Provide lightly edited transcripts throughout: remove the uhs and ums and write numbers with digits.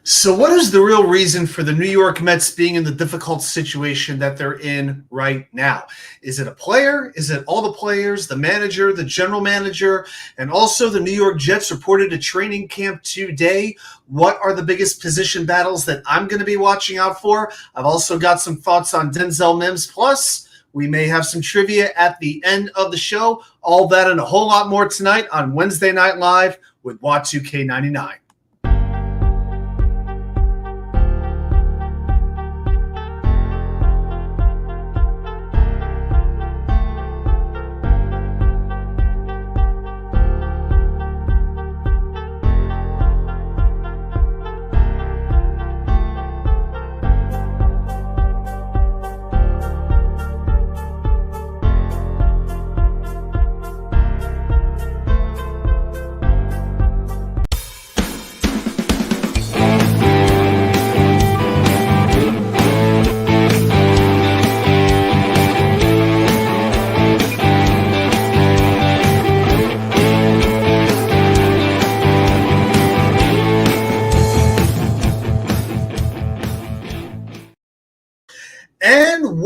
So what is the real reason for the New York Mets being in the difficult situation that they're in right now? Is it a player? Is it all the players, the manager, the general manager, and also the New York Jets reported a training camp today? What are the biggest position battles that I'm going to be watching out for? I've also got some thoughts on Denzel Mims. Plus, we may have some trivia at the end of the show. All that and a whole lot more tonight on Wednesday Night Live with WA2K99. And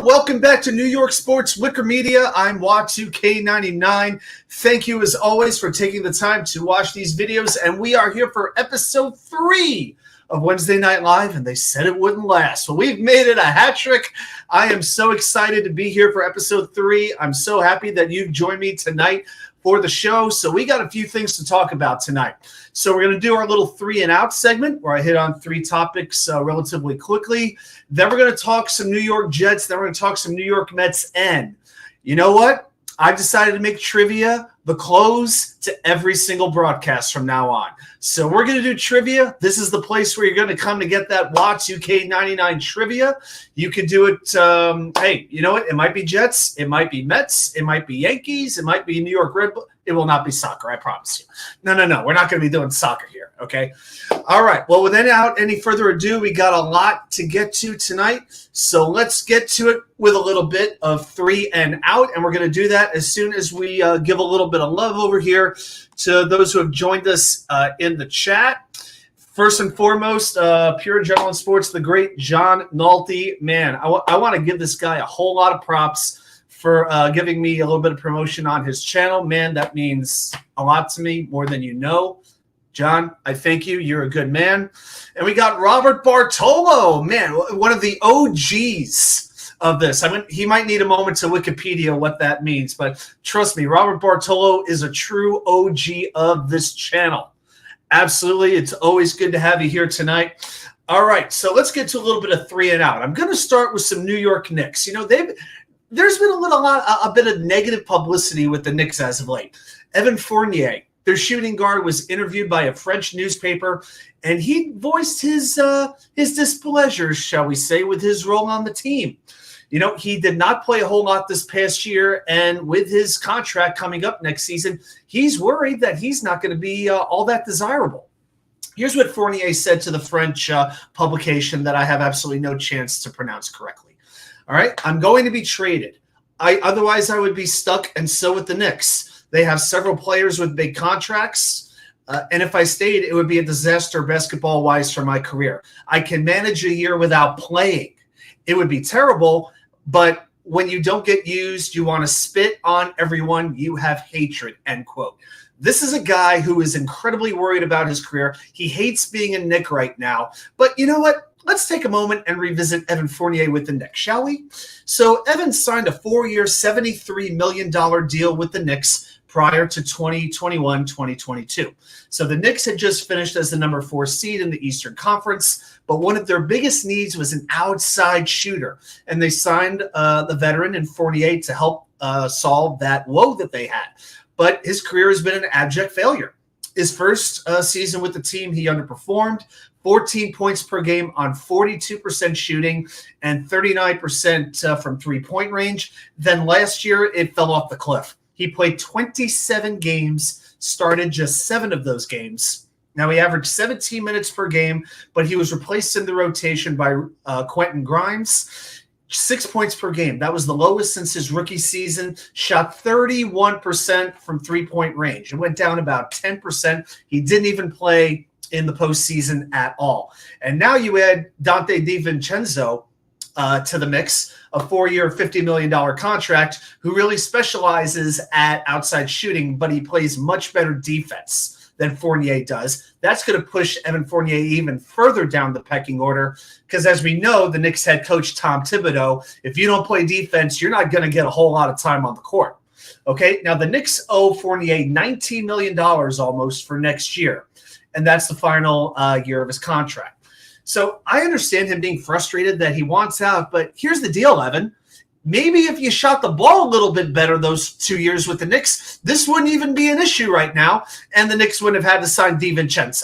welcome back to New York Sports WickerMedia. I'm WA2K99. Thank you as always for taking the time to watch these videos. And we are here for episode 3 of Wednesday Night Live, and they said it wouldn't last. Well, we've made it a hat trick. I am so excited to be here for episode 3. I'm so happy that you've joined me tonight for the show. So we got a few things to talk about tonight. So we're going to do our little 3 and out segment where I hit on 3 topics relatively quickly. Then we're going to talk some New York Jets. Then we're going to talk some New York Mets. And you know what? I've decided to make trivia the close to every single broadcast from now on. So we're going to do trivia. This is the place where you're going to come to get that WA2K99 trivia. You can do it. Hey, you know what? It might be Jets. It might be Mets. It might be Yankees. It might be New York Red Bull. It will not be soccer, I promise you. No. We're not going to be doing soccer here, okay? All right. Well, without any further ado, we got a lot to get to tonight. So let's get to it with a little bit of 3 and out, and we're going to do that as soon as we give a little bit of love over here to those who have joined us in the chat. First and foremost, Pure General in Sports, the great John Nolte. Man, I want to give this guy a whole lot of props for giving me a little bit of promotion on his channel. Man, that means a lot to me, more than you know. John, I thank you. You're a good man. And we got Robert Bartolo, man, one of the OGs of this. I mean, he might need a moment to Wikipedia what that means, but trust me, Robert Bartolo is a true OG of this channel. Absolutely. It's always good to have you here tonight. All right, so let's get to a little bit of 3 and out. I'm going to start with some New York Knicks. You know, there's been a bit of negative publicity with the Knicks as of late. Evan Fournier, their shooting guard, was interviewed by a French newspaper, and he voiced his displeasure, shall we say, with his role on the team. You know, he did not play a whole lot this past year, and with his contract coming up next season, he's worried that he's not going to be all that desirable. Here's what Fournier said to the French publication that I have absolutely no chance to pronounce correctly. All right, I'm going to be traded. Otherwise, I would be stuck, and so with the Knicks. They have several players with big contracts, and if I stayed, it would be a disaster basketball-wise for my career. I can manage a year without playing. It would be terrible, but when you don't get used, you want to spit on everyone. You have hatred, end quote. This is a guy who is incredibly worried about his career. He hates being a Knick right now, but you know what? Let's take a moment and revisit Evan Fournier with the Knicks, shall we? So Evan signed a 4-year, $73 million deal with the Knicks prior to 2021-2022. So the Knicks had just finished as the number 4 seed in the Eastern Conference, but one of their biggest needs was an outside shooter, and they signed the veteran in Fournier to help solve that woe that they had. But his career has been an abject failure. His first season with the team, he underperformed. 14 points per game on 42% shooting and 39% from three-point range. Then last year, it fell off the cliff. He played 27 games, started just 7 of those games. Now, he averaged 17 minutes per game, but he was replaced in the rotation by Quentin Grimes. 6 points per game. That was the lowest since his rookie season. Shot 31% from three-point range. It went down about 10%. He didn't even play in the postseason at all. And now you add Dante DiVincenzo to the mix, a 4-year, $50 million contract, who really specializes at outside shooting, but he plays much better defense than Fournier does. That's going to push Evan Fournier even further down the pecking order because, as we know, the Knicks head coach Tom Thibodeau, if you don't play defense, you're not going to get a whole lot of time on the court. Okay, now the Knicks owe Fournier $19 million almost for next year, and that's the final year of his contract. So I understand him being frustrated that he wants out, but here's the deal, Evan. Maybe if you shot the ball a little bit better those 2 years with the Knicks, this wouldn't even be an issue right now, and the Knicks wouldn't have had to sign DiVincenzo.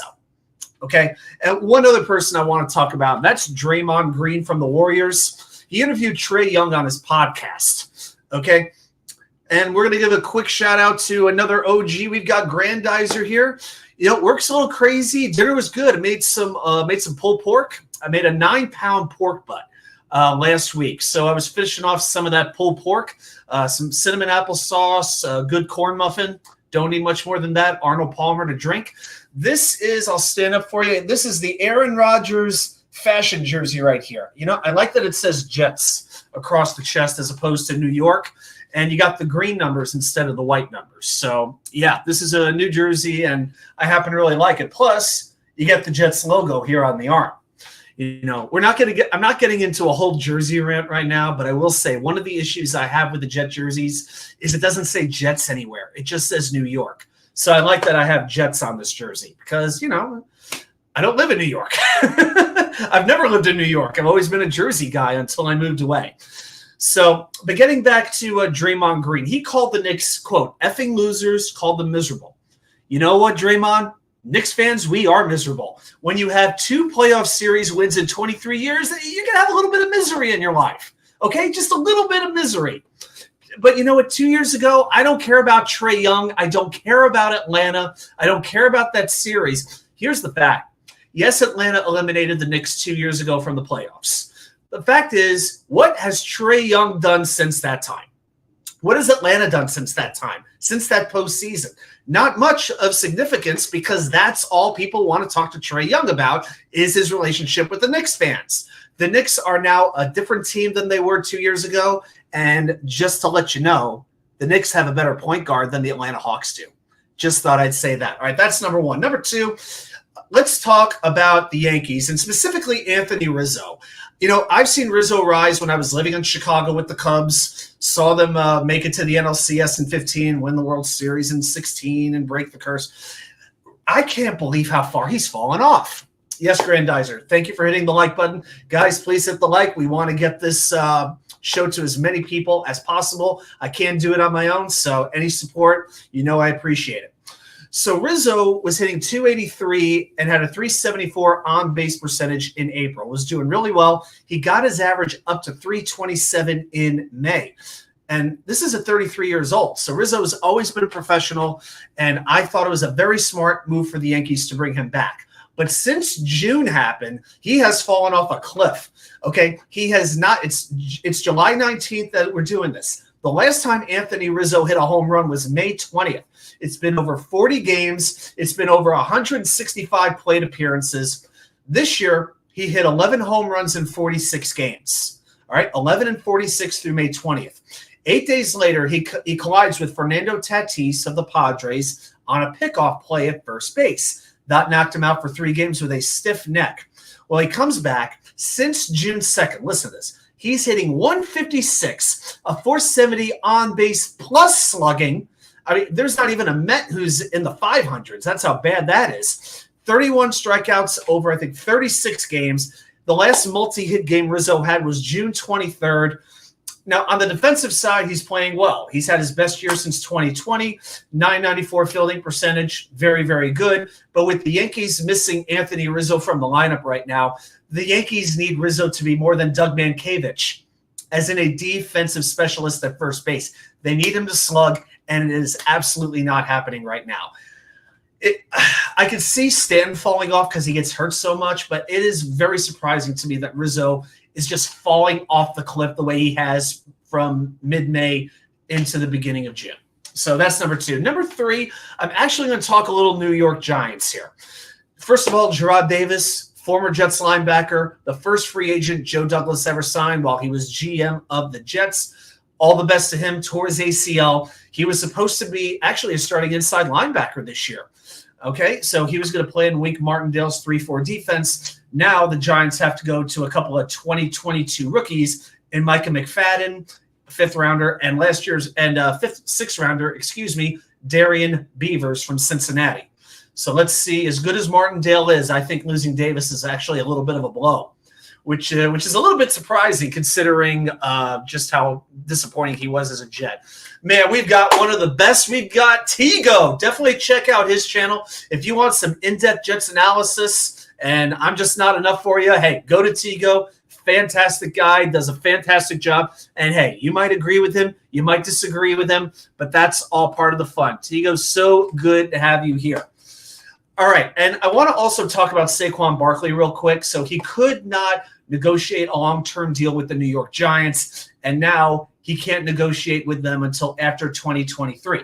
Okay, and one other person I want to talk about, that's Draymond Green from the Warriors. He interviewed Trae Young on his podcast, okay? And we're going to give a quick shout-out to another OG. We've got Grandizer here. You know, work's a little crazy. Dinner was good. I made some pulled pork. I made a 9-pound pork butt last week. So I was finishing off some of that pulled pork, some cinnamon applesauce, a good corn muffin. Don't need much more than that. Arnold Palmer to drink. This is, I'll stand up for you. This is the Aaron Rodgers fashion jersey right here. You know, I like that it says Jets across the chest as opposed to New York. And you got the green numbers instead of the white numbers. So, yeah, this is a New Jersey, and I happen to really like it. Plus, you get the Jets logo here on the arm. You know, I'm not getting into a whole jersey rant right now, but I will say one of the issues I have with the Jet jerseys is it doesn't say Jets anywhere. It just says New York. So I like that I have Jets on this jersey because, you know, I don't live in New York. I've never lived in New York. I've always been a Jersey guy until I moved away. So, but getting back to Draymond Green, he called the Knicks, quote, effing losers, called them miserable. You know what, Draymond? Knicks fans, we are miserable. When you have 2 playoff series wins in 23 years, you're going to have a little bit of misery in your life, okay? Just a little bit of misery. But you know what? 2 years ago, I don't care about Trae Young. I don't care about Atlanta. I don't care about that series. Here's the fact. Yes, Atlanta eliminated the Knicks 2 years ago from the playoffs. The fact is, what has Trae Young done since that time? What has Atlanta done since that time, since that postseason? Not much of significance because that's all people want to talk to Trae Young about is his relationship with the Knicks fans. The Knicks are now a different team than they were 2 years ago. And just to let you know, the Knicks have a better point guard than the Atlanta Hawks do. Just thought I'd say that. All right, that's number one. Number two, let's talk about the Yankees and specifically Anthony Rizzo. You know, I've seen Rizzo rise when I was living in Chicago with the Cubs, saw them make it to the NLCS in 15, win the World Series in 16, and break the curse. I can't believe how far he's fallen off. Yes, Grandizer, thank you for hitting the like button. Guys, please hit the like. We want to get this show to as many people as possible. I can't do it on my own, so any support, you know I appreciate it. So Rizzo was hitting 283 and had a 374 on-base percentage in April. Was doing really well. He got his average up to 327 in May. And this is at 33 years old. So Rizzo has always been a professional, and I thought it was a very smart move for the Yankees to bring him back. But since June happened, he has fallen off a cliff. Okay, he has not. It's July 19th that we're doing this. The last time Anthony Rizzo hit a home run was May 20th. It's been over 40 games. It's been over 165 plate appearances. This year, he hit 11 home runs in 46 games. All right, 11 and 46 through May 20th. 8 days later, he collides with Fernando Tatis of the Padres on a pickoff play at first base. That knocked him out for 3 games with a stiff neck. Well, he comes back since June 2nd. Listen to this. He's hitting 156, a 470 on-base plus slugging. I mean, there's not even a Met who's in the 500s. That's how bad that is. 31 strikeouts over, I think, 36 games. The last multi-hit game Rizzo had was June 23rd. Now, on the defensive side, he's playing well. He's had his best year since 2020, 994 fielding percentage, very, very good. But with the Yankees missing Anthony Rizzo from the lineup right now, the Yankees need Rizzo to be more than Doug Mankiewicz, as in a defensive specialist at first base. They need him to slug, and it is absolutely not happening right now. I can see Stanton falling off because he gets hurt so much, but it is very surprising to me that Rizzo is just falling off the cliff the way he has from mid-May into the beginning of June. So that's number two. Number three, I'm actually going to talk a little New York Giants here. First of all, Gerard Davis, former Jets linebacker, the first free agent Joe Douglas ever signed while he was GM of the Jets. All the best to him. Tore his ACL. He was supposed to be actually a starting inside linebacker this year. Okay, so he was going to play in Wink Martindale's 3-4 defense. Now the Giants have to go to a couple of 2022 rookies in Micah McFadden, fifth rounder, and sixth rounder, Darian Beavers from Cincinnati. So let's see. As good as Martindale is, I think losing Davis is actually a little bit of a blow, which is a little bit surprising considering just how disappointing he was as a Jet. Man, we've got one of the best. We've got Tego. Definitely check out his channel if you want some in-depth Jets analysis. And I'm just not enough for you. Hey, go to Tego. Fantastic guy, does a fantastic job. And hey, you might agree with him, you might disagree with him, but that's all part of the fun. Tego's so good to have you here. All right, and I want to also talk about Saquon Barkley real quick. So he could not negotiate a long-term deal with the New York Giants, and now he can't negotiate with them until after 2023.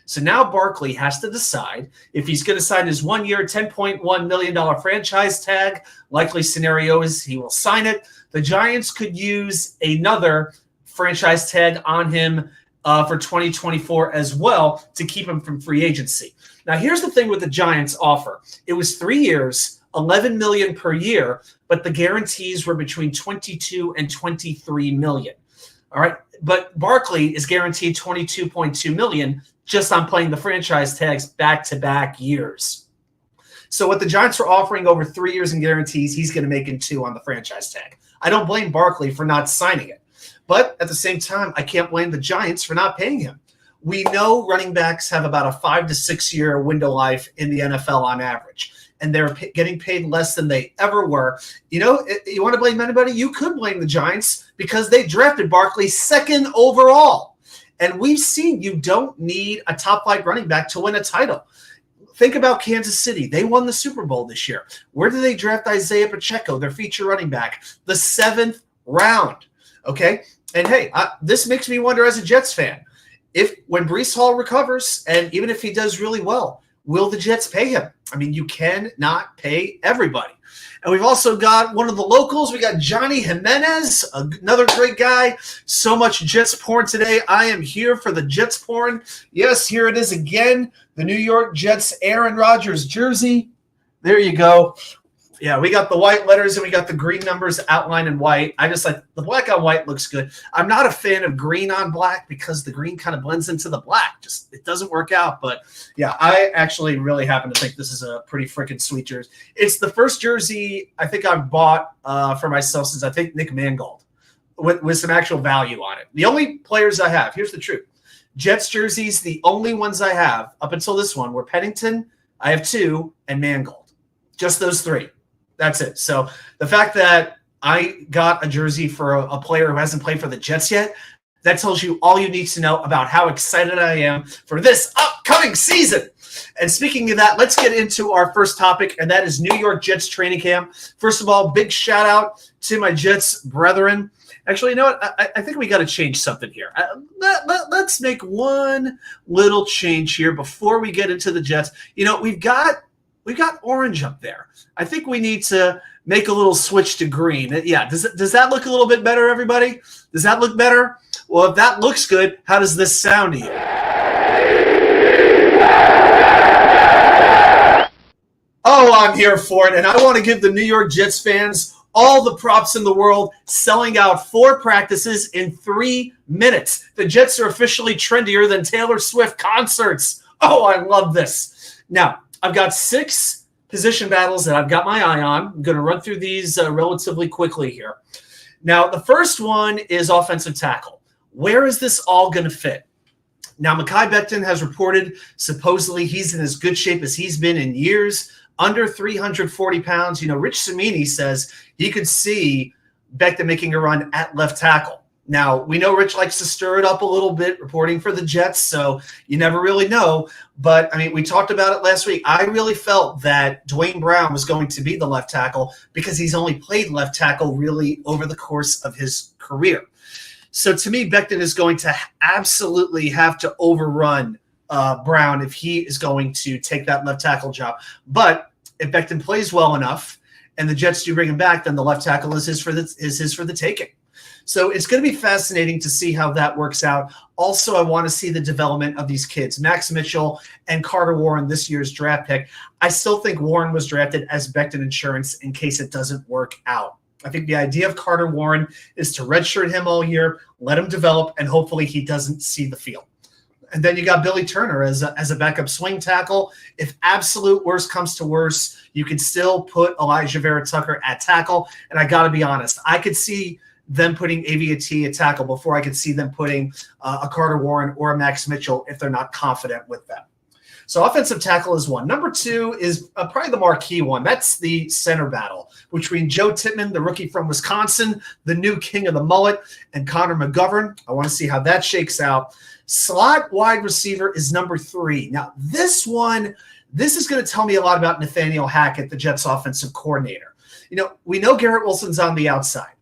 So now Barkley has to decide if he's going to sign his 1-year, $10.1 million franchise tag. Likely scenario is he will sign it. The Giants could use another franchise tag on him for 2024 as well to keep him from free agency. Now, here's the thing with the Giants offer. It was 3 years, $11 million per year, but the guarantees were between $22 and $23 million. All right, but Barkley is guaranteed $22.2 million just on playing the franchise tags back-to-back years. So what the Giants are offering over 3 years in guarantees, he's going to make in 2 on the franchise tag. I don't blame Barkley for not signing it. But at the same time, I can't blame the Giants for not paying him. We know running backs have about a 5 to 6 year window life in the NFL on average, and they're getting paid less than they ever were. You know, you want to blame anybody? You could blame the Giants because they drafted Barkley 2nd overall. And we've seen you don't need a top-flight running back to win a title. Think about Kansas City. They won the Super Bowl this year. Where did they draft Isaiah Pacheco, their feature running back? The 7th round. Okay? And hey, this makes me wonder as a Jets fan, when Breece Hall recovers, and even if he does really well, will the Jets pay him? I mean, you cannot pay everybody. And we've also got one of the locals. We got Johnny Jimenez, another great guy. So much Jets porn today. I am here for the Jets porn. Yes, here it is again. The New York Jets Aaron Rodgers jersey. There you go. Yeah, we got the white letters and we got the green numbers outlined in white. I just like the black on white looks good. I'm not a fan of green on black because the green kind of blends into the black. Just it doesn't work out. But yeah, I actually really happen to think this is a pretty freaking sweet jersey. It's the first jersey I think I've bought for myself since I think Nick Mangold with some actual value on it. The only players I have, here's the truth. Jets jerseys, the only ones I have up until this one were Pennington, I have 2, and Mangold. Just those 3. That's it. So the fact that I got a jersey for a player who hasn't played for the Jets yet, that tells you all you need to know about how excited I am for this upcoming season. And speaking of that, let's get into our first topic, and that is New York Jets training camp. First of all, big shout out to my Jets brethren. Actually, you know what? I think we got to change something here. Let's make one little change here before we get into the Jets. You know, we've got orange up there. I think we need to make a little switch to green. Yeah, does that look a little bit better, everybody? Does that look better? Well, if that looks good, how does this sound to you? Oh, I'm here for it, and I want to give the New York Jets fans all the props in the world, selling out 4 practices in 3 minutes. The Jets are officially trendier than Taylor Swift concerts. Oh, I love this. Now, I've got 6 position battles that I've got my eye on. I'm going to run through these relatively quickly here. Now, the first one is offensive tackle. Where is this all going to fit? Now, Mekhi Becton has reported supposedly he's in as good shape as he's been in years, under 340 pounds. You know, Rich Cimini says he could see Becton making a run at left tackle. Now, we know Rich likes to stir it up a little bit, reporting for the Jets, so you never really know. But, I mean, we talked about it last week. I really felt that Dwayne Brown was going to be the left tackle because he's only played left tackle really over the course of his career. So, to me, Becton is going to absolutely have to overrun Brown if he is going to take that left tackle job. But if Becton plays well enough and the Jets do bring him back, then the left tackle is his for the taking. So it's going to be fascinating to see how that works out. Also, I want to see the development of these kids, Max Mitchell and Carter Warren, this year's draft pick. I still think Warren was drafted as Becton insurance in case it doesn't work out. I think the idea of Carter Warren is to redshirt him all year, let him develop, and hopefully he doesn't see the field. And then you got Billy Turner as a backup swing tackle. If absolute worst comes to worst, you could still put Elijah Vera Tucker at tackle. And I got to be honest, I could see them putting Aviati at tackle before I could see them putting a Carter Warren or a Max Mitchell if they're not confident with them. So offensive tackle is one. Number two is probably the marquee one. That's the center battle between Joe Tippmann, the rookie from Wisconsin, the new king of the mullet, and Connor McGovern. I want to see how that shakes out. Slot wide receiver is number three. Now, this is going to tell me a lot about Nathaniel Hackett, the Jets offensive coordinator. We know Garrett Wilson's on the outside.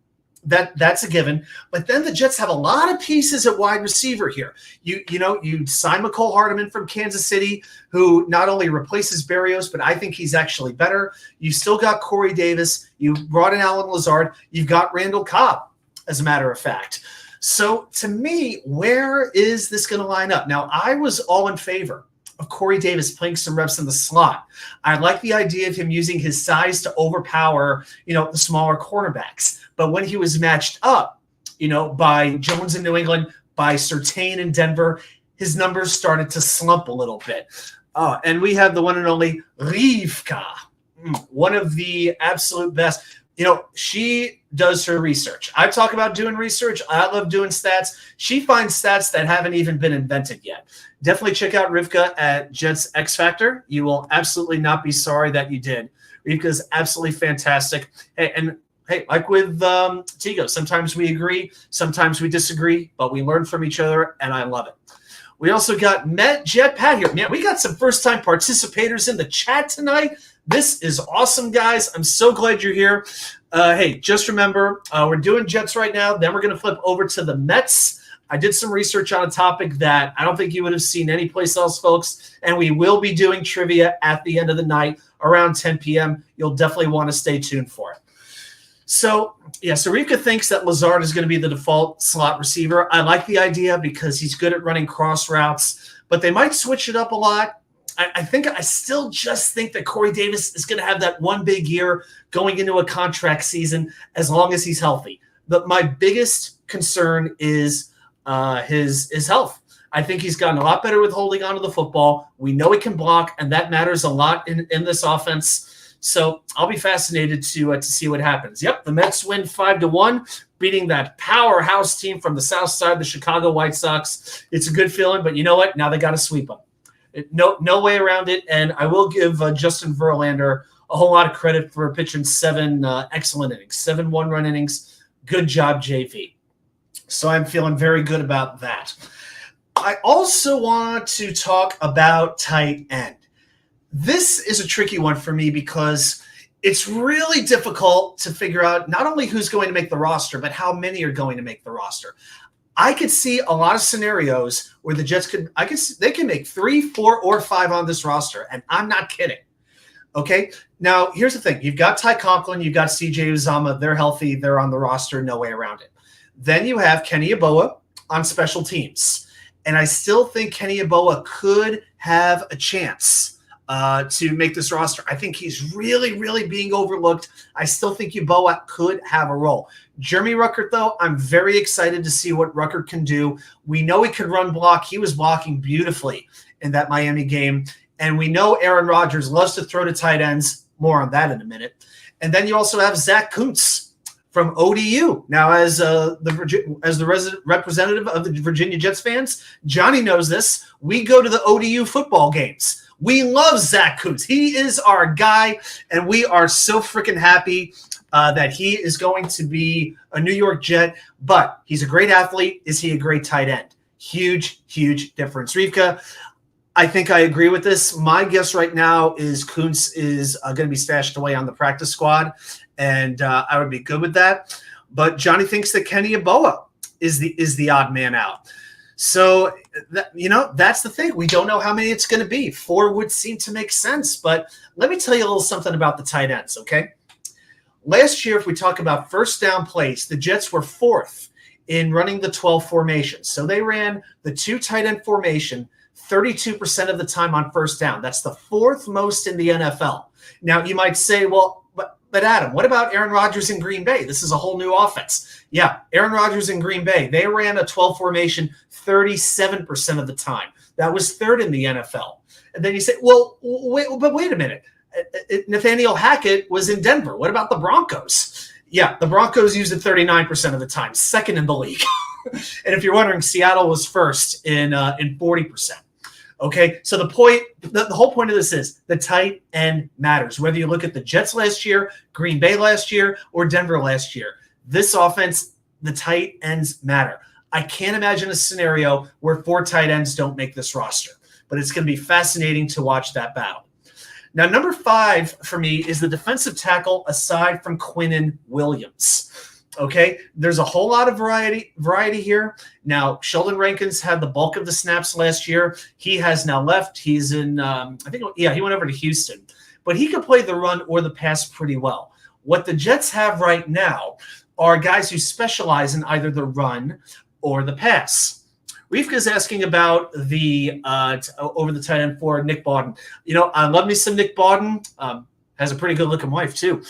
That's a given. But then the Jets have a lot of pieces at wide receiver here. You sign McCole Hardeman from Kansas City, who not only replaces Berrios, but I think he's actually better. You still got Corey Davis. You brought in Alan Lazard. You've got Randall Cobb, as a matter of fact. So to me, where is this going to line up? Now, I was all in favor of Corey Davis playing some reps in the slot. I like the idea of him using his size to overpower, the smaller cornerbacks. But when he was matched up, by Jones in New England, by Surtain in Denver, his numbers started to slump a little bit. And we have the one and only Rivka, one of the absolute best. She does her research. I talk about doing research. I love doing stats. She finds stats that haven't even been invented yet. Definitely check out Rivka at Jets X Factor. You will absolutely not be sorry that you did. Rivka's absolutely fantastic. Hey, like with Tigo, sometimes we agree, sometimes we disagree, but we learn from each other, and I love it. We also got Jet Pat here. Man, we got some first-time participators in the chat tonight. This is awesome, guys. I'm so glad you're here. Hey, just remember, we're doing Jets right now. Then we're going to flip over to the Mets. I did some research on a topic that I don't think you would have seen anyplace else, folks, and we will be doing trivia at the end of the night around 10 p.m. You'll definitely want to stay tuned for it. So Rivka thinks that Lazard is going to be the default slot receiver. I like the idea because he's good at running cross routes, but they might switch it up a lot. I still just think that Corey Davis is going to have that one big year going into a contract season as long as he's healthy. But my biggest concern is his health. I think he's gotten a lot better with holding onto the football. We know he can block, and that matters a lot in this offense. So I'll be fascinated to see what happens. Yep, the Mets win 5-1, beating that powerhouse team from the South Side, the Chicago White Sox. It's a good feeling, but you know what? Now they got to sweep them. No way around it. And I will give Justin Verlander a whole lot of credit for pitching 7 excellent innings, 7 one-run innings. Good job, JV. So I'm feeling very good about that. I also want to talk about tight end. This is a tricky one for me because it's really difficult to figure out not only who's going to make the roster, but how many are going to make the roster. I could see a lot of scenarios where the Jets they can make 3, 4, or 5 on this roster, and I'm not kidding. Okay, now here's the thing: you've got Ty Conklin, you've got CJ Uzama. They're healthy, they're on the roster, no way around it. Then you have Kenny Yeboah on special teams, and I still think Kenny Yeboah could have a chance to make this roster. I think he's really, really being overlooked. I still think Yeboah could have a role. Jeremy Ruckert, though, I'm very excited to see what Ruckert can do. We know he can run block. He was blocking beautifully in that Miami game. And we know Aaron Rodgers loves to throw to tight ends. More on that in a minute. And then you also have Zach Kuntz from ODU. Now, as the representative of the Virginia Jets fans, Johnny knows this. We go to the ODU football games. We love Zach Kuntz. He is our guy, and we are so freaking happy that he is going to be a New York Jet. But he's a great athlete. Is he a great tight end? Huge, huge difference. Rivka, I think I agree with this. My guess right now is Kuntz is going to be stashed away on the practice squad, and I would be good with that. But Johnny thinks that Kenny Yeboah is the odd man out. So That's the thing. We don't know how many it's going to be. 4 would seem to make sense, but let me tell you a little something about the tight ends, okay? Last year, if we talk about first down plays, the Jets were 4th in running the 12 formation. So they ran the 2 tight end formation 32% of the time on first down. That's the 4th most in the NFL. Now, you might say, well, but Adam, what about Aaron Rodgers in Green Bay? This is a whole new offense. Yeah, Aaron Rodgers in Green Bay, they ran a 12 formation 37% of the time. That was 3rd in the NFL. And then you say, well, wait a minute. Nathaniel Hackett was in Denver. What about the Broncos? Yeah, the Broncos used it 39% of the time, 2nd in the league. And if you're wondering, Seattle was 1st in 40%. Okay, so the whole point of this is the tight end matters. Whether you look at the Jets last year, Green Bay last year, or Denver last year, this offense, the tight ends matter. I can't imagine a scenario where 4 tight ends don't make this roster, but it's going to be fascinating to watch that battle. Now, number 5 for me is the defensive tackle aside from Quinnen Williams. Okay, there's a whole lot of variety here. Now, Sheldon Rankins had the bulk of the snaps last year. He has now left. He's in, he went over to Houston. But he could play the run or the pass pretty well. What the Jets have right now are guys who specialize in either the run or the pass. Rivka's asking about the over the tight end for Nick Bawden. I love me some Nick Bawden. Has a pretty good-looking wife, too.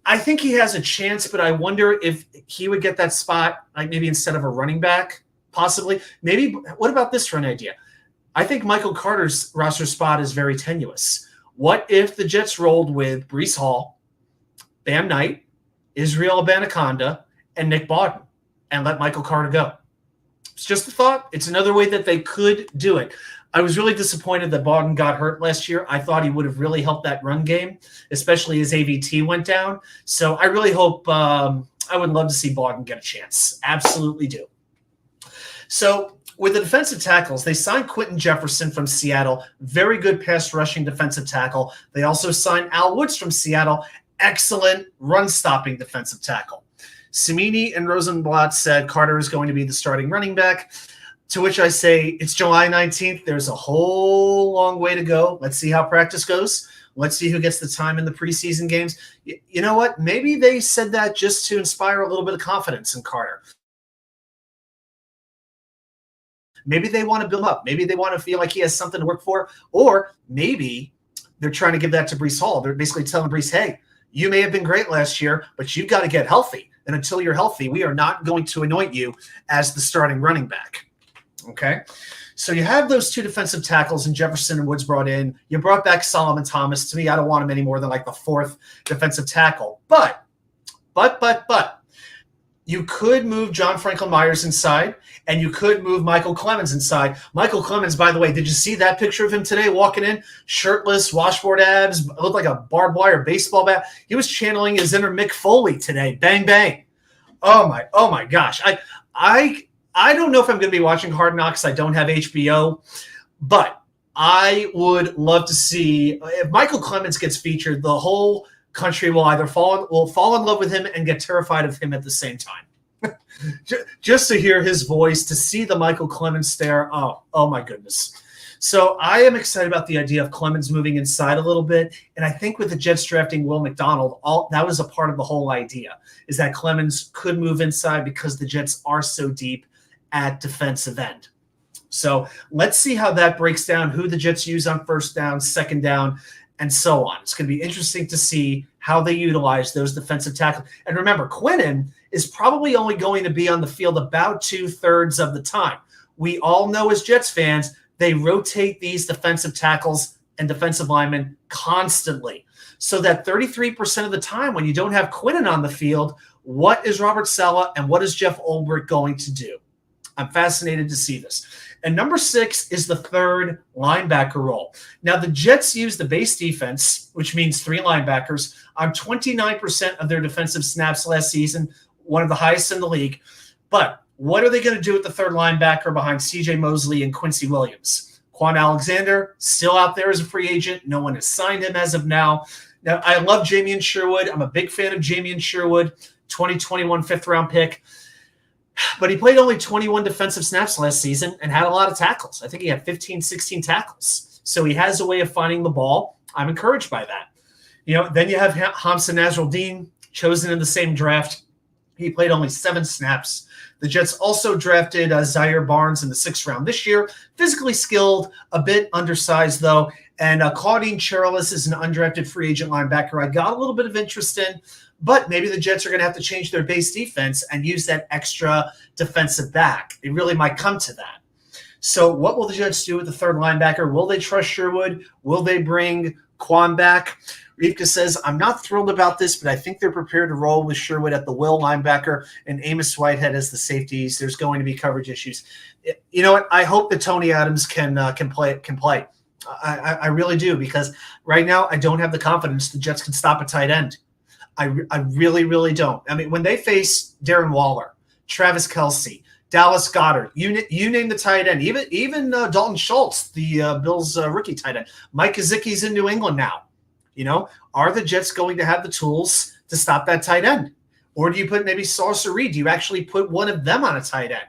I think he has a chance, but I wonder if he would get that spot, like maybe instead of a running back, possibly. Maybe, what about this for an idea? I think Michael Carter's roster spot is very tenuous. What if the Jets rolled with Breece Hall, Bam Knight, Israel Abanikanda, and Nick Bawden, and let Michael Carter go? It's just a thought. It's another way that they could do it. I was really disappointed that Bawden got hurt last year. I thought he would have really helped that run game, especially as AVT went down. So I really hope I would love to see Bawden get a chance. Absolutely do. So with the defensive tackles, they signed Quentin Jefferson from Seattle. Very good pass rushing defensive tackle. They also signed Al Woods from Seattle. Excellent run-stopping defensive tackle. Cimini and Rosenblatt said Carter is going to be the starting running back. To which I say, it's July 19th. There's a whole long way to go. Let's see how practice goes. Let's see who gets the time in the preseason games. You know what? Maybe they said that just to inspire a little bit of confidence in Carter. Maybe they want to build up. Maybe they want to feel like he has something to work for. Or maybe they're trying to give that to Breece Hall. They're basically telling Breece, hey, you may have been great last year, but you've got to get healthy. And until you're healthy, we are not going to anoint you as the starting running back. Okay, so you have those 2 defensive tackles and Jefferson and Woods brought in. You brought back Solomon Thomas. To me, I don't want him any more than like the 4th defensive tackle. But, you could move John Franklin Myers inside, and you could move Michael Clemens inside. Michael Clemens, by the way, did you see that picture of him today walking in? Shirtless, washboard abs, looked like a barbed wire baseball bat. He was channeling his inner Mick Foley today. Bang, bang. Oh my gosh. I don't know if I'm going to be watching Hard Knocks. I don't have HBO, but I would love to see if Michael Clemens gets featured. The whole country will either fall in love with him and get terrified of him at the same time. Just to hear his voice, to see the Michael Clemens stare. Oh my goodness. So I am excited about the idea of Clemens moving inside a little bit. And I think with the Jets drafting Will McDonald, that was a part of the whole idea, is that Clemens could move inside because the Jets are so deep at defensive end. So let's see how that breaks down, who the Jets use on first down, second down, and so on. It's going to be interesting to see how they utilize those defensive tackles. And remember, Quinnen is probably only going to be on the field about 2/3 of the time. We all know as Jets fans, they rotate these defensive tackles and defensive linemen constantly. So that 33% of the time when you don't have Quinnen on the field, what is Robert Saleh and what is Jeff Ulbrich going to do? I'm fascinated to see this. And number 6 is the 3rd linebacker role. Now, the Jets use the base defense, which means 3 linebackers, on 29% of their defensive snaps last season, one of the highest in the league. But what are they going to do with the 3rd linebacker behind C.J. Mosley and Quincy Williams? Quan Alexander, still out there as a free agent. No one has signed him as of now. Now, I love Jamian Sherwood. I'm a big fan of Jamian Sherwood, 2021 5th-round pick. But he played only 21 defensive snaps last season and had a lot of tackles. I think he had 15, 16 tackles. So he has a way of finding the ball. I'm encouraged by that. Then you have Hamza Nasruddin, chosen in the same draft. He played only 7 snaps. The Jets also drafted Zaire Barnes in the 6th round this year. Physically skilled, a bit undersized, though. And Claudine Cherilus is an undrafted free agent linebacker I got a little bit of interest in. But maybe the Jets are going to have to change their base defense and use that extra defensive back. It really might come to that. So what will the Jets do with the 3rd linebacker? Will they trust Sherwood? Will they bring Quan back? Rivka says, I'm not thrilled about this, but I think they're prepared to roll with Sherwood at the will linebacker and Amos Whitehead as the safeties. There's going to be coverage issues. You know what? I hope that Tony Adams can play. I really do, because right now I don't have the confidence the Jets can stop a tight end. I really, really don't. I mean, when they face Darren Waller, Travis Kelce, Dallas Goedert, you name the tight end, even Dalton Schultz, the Bills rookie tight end. Mike Gesicki's in New England now. Are the Jets going to have the tools to stop that tight end? Or do you put maybe Sauce or Reed? Do you actually put one of them on a tight end?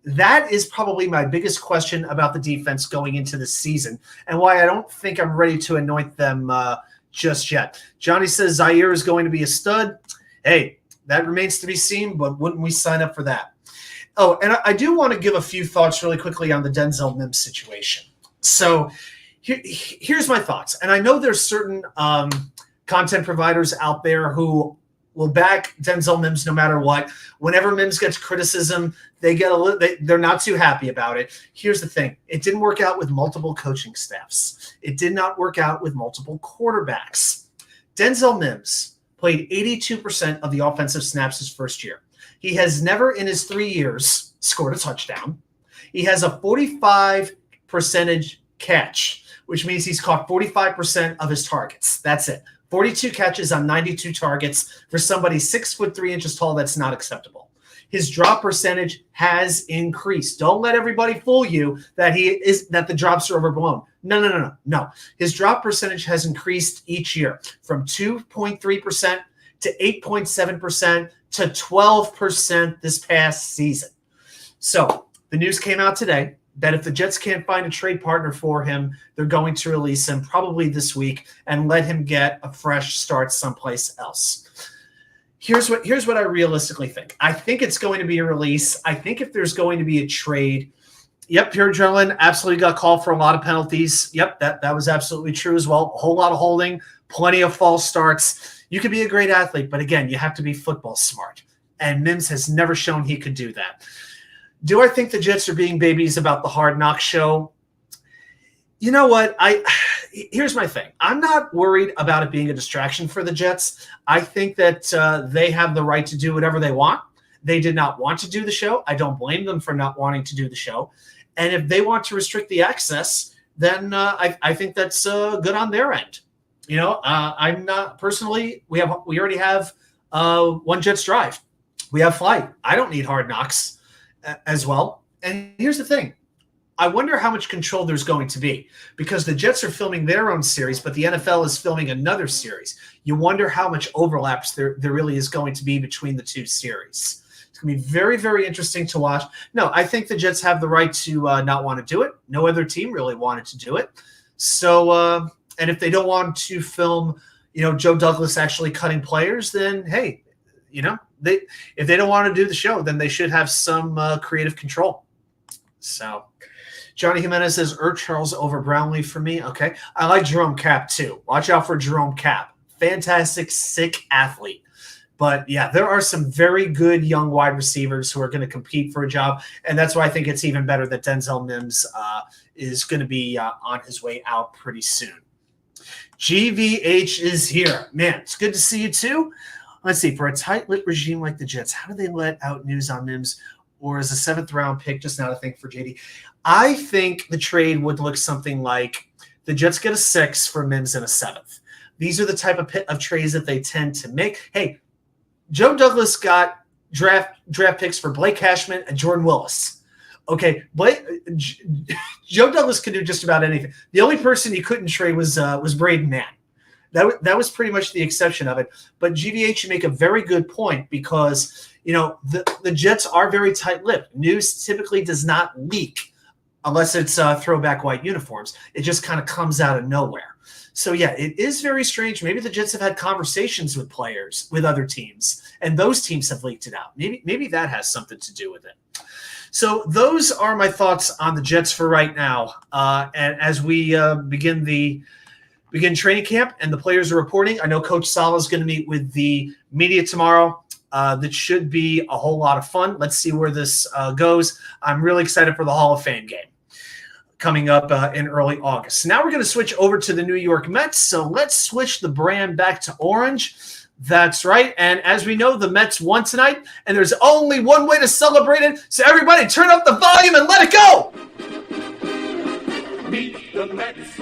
That is probably my biggest question about the defense going into the season, and why I don't think I'm ready to anoint them just yet. Johnny says Zaire is going to be a stud. Hey, that remains to be seen, but wouldn't we sign up for that? Oh, and I do want to give a few thoughts really quickly on the Denzel Mims situation. So here's my thoughts. And I know there's certain content providers out there who will back Denzel Mims no matter what. Whenever Mims gets criticism, they're not too happy about it. Here's the thing. It didn't work out with multiple coaching staffs. It did not work out with multiple quarterbacks. Denzel Mims played 82% of the offensive snaps his first year. He has never in his 3 years scored a touchdown. He has a 45% catch, which means he's caught 45% of his targets. That's it. 42 catches on 92 targets. For somebody 6'3" tall, that's not acceptable. His drop percentage has increased. Don't let everybody fool you that the drops are overblown. No. His drop percentage has increased each year from 2.3% to 8.7% to 12% this past season. So the news came out today that if the Jets can't find a trade partner for him, they're going to release him probably this week and let him get a fresh start someplace else. Here's what I realistically think. I think it's going to be a release. I think if there's going to be a trade, Pure Adrenaline absolutely got called for a lot of penalties. That was absolutely true as well. A whole lot of holding, plenty of false starts. You could be a great athlete, but again, you have to be football smart. And Mims has never shown he could do that. Do I think the Jets are being babies about the Hard Knocks show? You know what? Here's my thing. I'm not worried about it being a distraction for the Jets. I think that they have the right to do whatever they want. They did not want to do the show. I don't blame them for not wanting to do the show. And if they want to restrict the access, then I think that's good on their end. I'm not personally. We already have One Jets Drive. We have Flight. I don't need Hard Knocks as well. And here's the thing. I wonder how much control there's going to be, because the Jets are filming their own series, but the NFL is filming another series. You wonder how much overlaps there really is going to be between the two series. It's going to be very, very interesting to watch. No, I think the Jets have the right to not want to do it. No other team really wanted to do it. So, and if they don't want to film, Joe Douglas actually cutting players, then hey, if they don't want to do the show, then they should have some creative control. So Johnny Jimenez says Charles over Brownlee for me. Okay. I like Jerome Cap too. Watch out for Jerome Cap. Fantastic, sick athlete. But yeah, there are some very good young wide receivers who are going to compete for a job. And that's why I think it's even better that Denzel Mims is going to be on his way out pretty soon. GVH is here. Man, it's good to see you too. Let's see. For a tight-lipped regime like the Jets, how do they let out news on Mims? Or is a 7th-round pick just not a thing for JD? I think the trade would look something like the Jets get a 6 for Mims and a 7th. These are the type of trades that they tend to make. Hey, Joe Douglas got draft picks for Blake Cashman and Jordan Willis. Okay, Joe Douglas could do just about anything. The only person he couldn't trade was Braden Mann. That was pretty much the exception of it. But GVH, you make a very good point because, the Jets are very tight-lipped. News typically does not leak unless it's throwback white uniforms. It just kind of comes out of nowhere. So, yeah, it is very strange. Maybe the Jets have had conversations with players, with other teams, and those teams have leaked it out. Maybe that has something to do with it. So those are my thoughts on the Jets for right now. And as we begin training camp and the players are reporting, I know Coach Saleh is going to meet with the media tomorrow. That should be a whole lot of fun. Let's see where this goes. I'm really excited for the Hall of Fame game coming up in early August. Now we're going to switch over to the New York Mets. So let's switch the brand back to orange. That's right. And as we know, the Mets won tonight, and there's only one way to celebrate it. So everybody turn up the volume and let it go. Meet the Mets.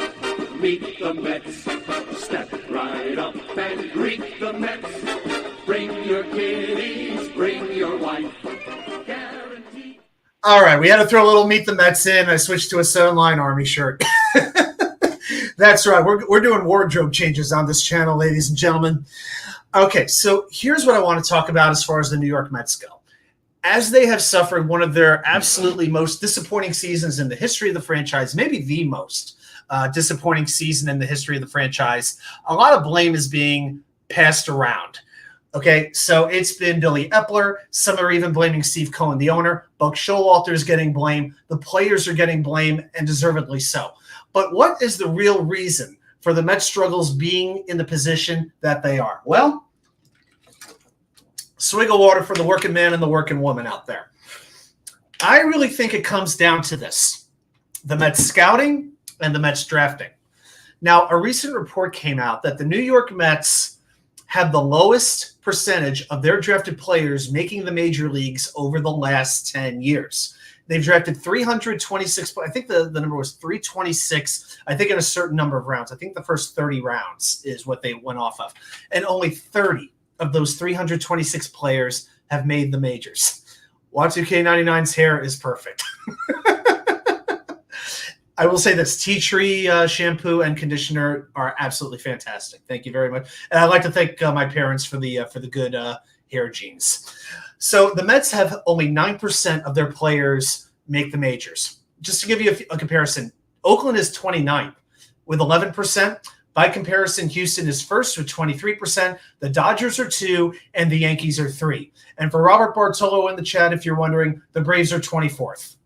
Meet the Mets. Step right up and greet the Mets. Bring your kiddies, bring your wife. Guaranteed. All right, we had to throw a little Meet the Mets in. I switched to a Southern Line Army shirt. That's right. We're doing wardrobe changes on this channel, ladies and gentlemen. Okay, so here's what I want to talk about as far as the New York Mets go. As they have suffered one of their absolutely most disappointing seasons in the history of the franchise, maybe the most disappointing season in the history of the franchise, a lot of blame is being passed around. Okay, so it's been Billy Epler. Some are even blaming Steve Cohen, the owner. Buck Showalter is getting blamed. The players are getting blamed, and deservedly so. But what is the real reason for the Mets struggles being in the position that they are? Well, swig of water for the working man and the working woman out there. I really think it comes down to this: the Mets scouting and the Mets drafting. Now, a recent report came out that the New York Mets had the lowest percentage of their drafted players making the major leagues over the last 10 years. They've drafted 326. I think the number was 326. I think in a certain number of rounds. I think the first 30 rounds is what they went off of. And only 30 of those 326 players have made the majors. Y2K99's hair is perfect. I will say this: tea tree shampoo and conditioner are absolutely fantastic. Thank you very much. And I'd like to thank my parents for the good hair genes. So the Mets have only 9% of their players make the majors. Just to give you a comparison, Oakland is 29th with 11%. By comparison, Houston is first with 23%. The Dodgers are 2, and the Yankees are 3. And for Robert Bartolo in the chat, if you're wondering, the Braves are 24th.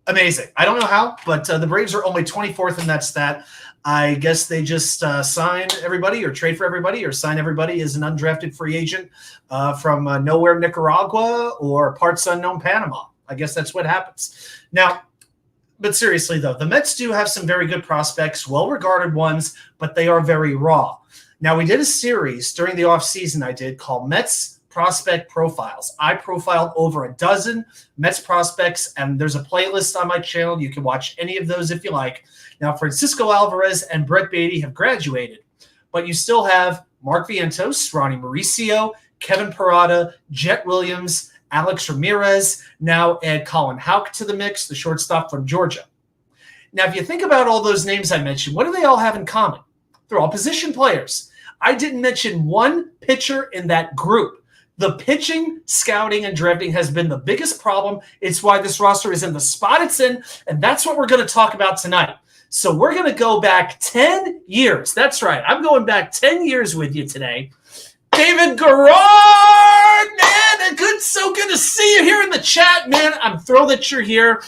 Amazing. I don't know how, but the Braves are only 24th in that stat. I guess they just sign everybody or trade for everybody or sign everybody as an undrafted free agent from nowhere Nicaragua or parts unknown Panama. I guess that's what happens. Now, but seriously, though, the Mets do have some very good prospects, well-regarded ones, but they are very raw. Now, we did a series during the offseason I did called Mets Prospect Profiles. I profiled over a dozen Mets prospects, and there's a playlist on my channel. You can watch any of those if you like. Now, Francisco Alvarez and Brett Beatty have graduated, but you still have Mark Vientos, Ronnie Mauricio, Kevin Parada, Jet Williams, Alex Ramirez. Now add Colin Houck to the mix, the shortstop from Georgia. Now, if you think about all those names I mentioned, what do they all have in common? They're all position players. I didn't mention one pitcher in that group. The pitching, scouting, and drafting has been the biggest problem. It's why this roster is in the spot it's in, and that's what we're going to talk about tonight. So we're going to go back 10 years. That's right. I'm going back 10 years with you today. David Garrard, man, so good to see you here in the chat, man. I'm thrilled that you're here.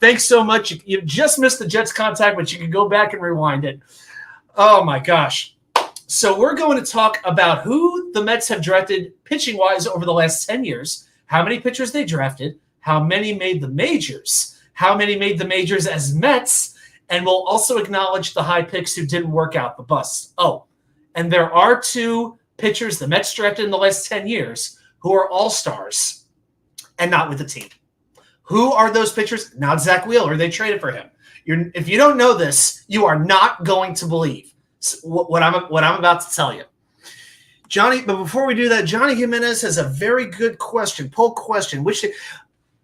Thanks so much. You just missed the Jets contact, but you can go back and rewind it. Oh, my gosh. So we're going to talk about who the Mets have drafted pitching-wise over the last 10 years, how many pitchers they drafted, how many made the majors, how many made the majors as Mets, and we'll also acknowledge the high picks who didn't work out, the busts. Oh, and there are 2 pitchers the Mets drafted in the last 10 years who are all-stars and not with the team. Who are those pitchers? Not Zach Wheeler. They traded for him. If you don't know this, you are not going to believe what I'm about to tell you. Johnny, but before we do that, Johnny Jimenez has a very good question, poll question.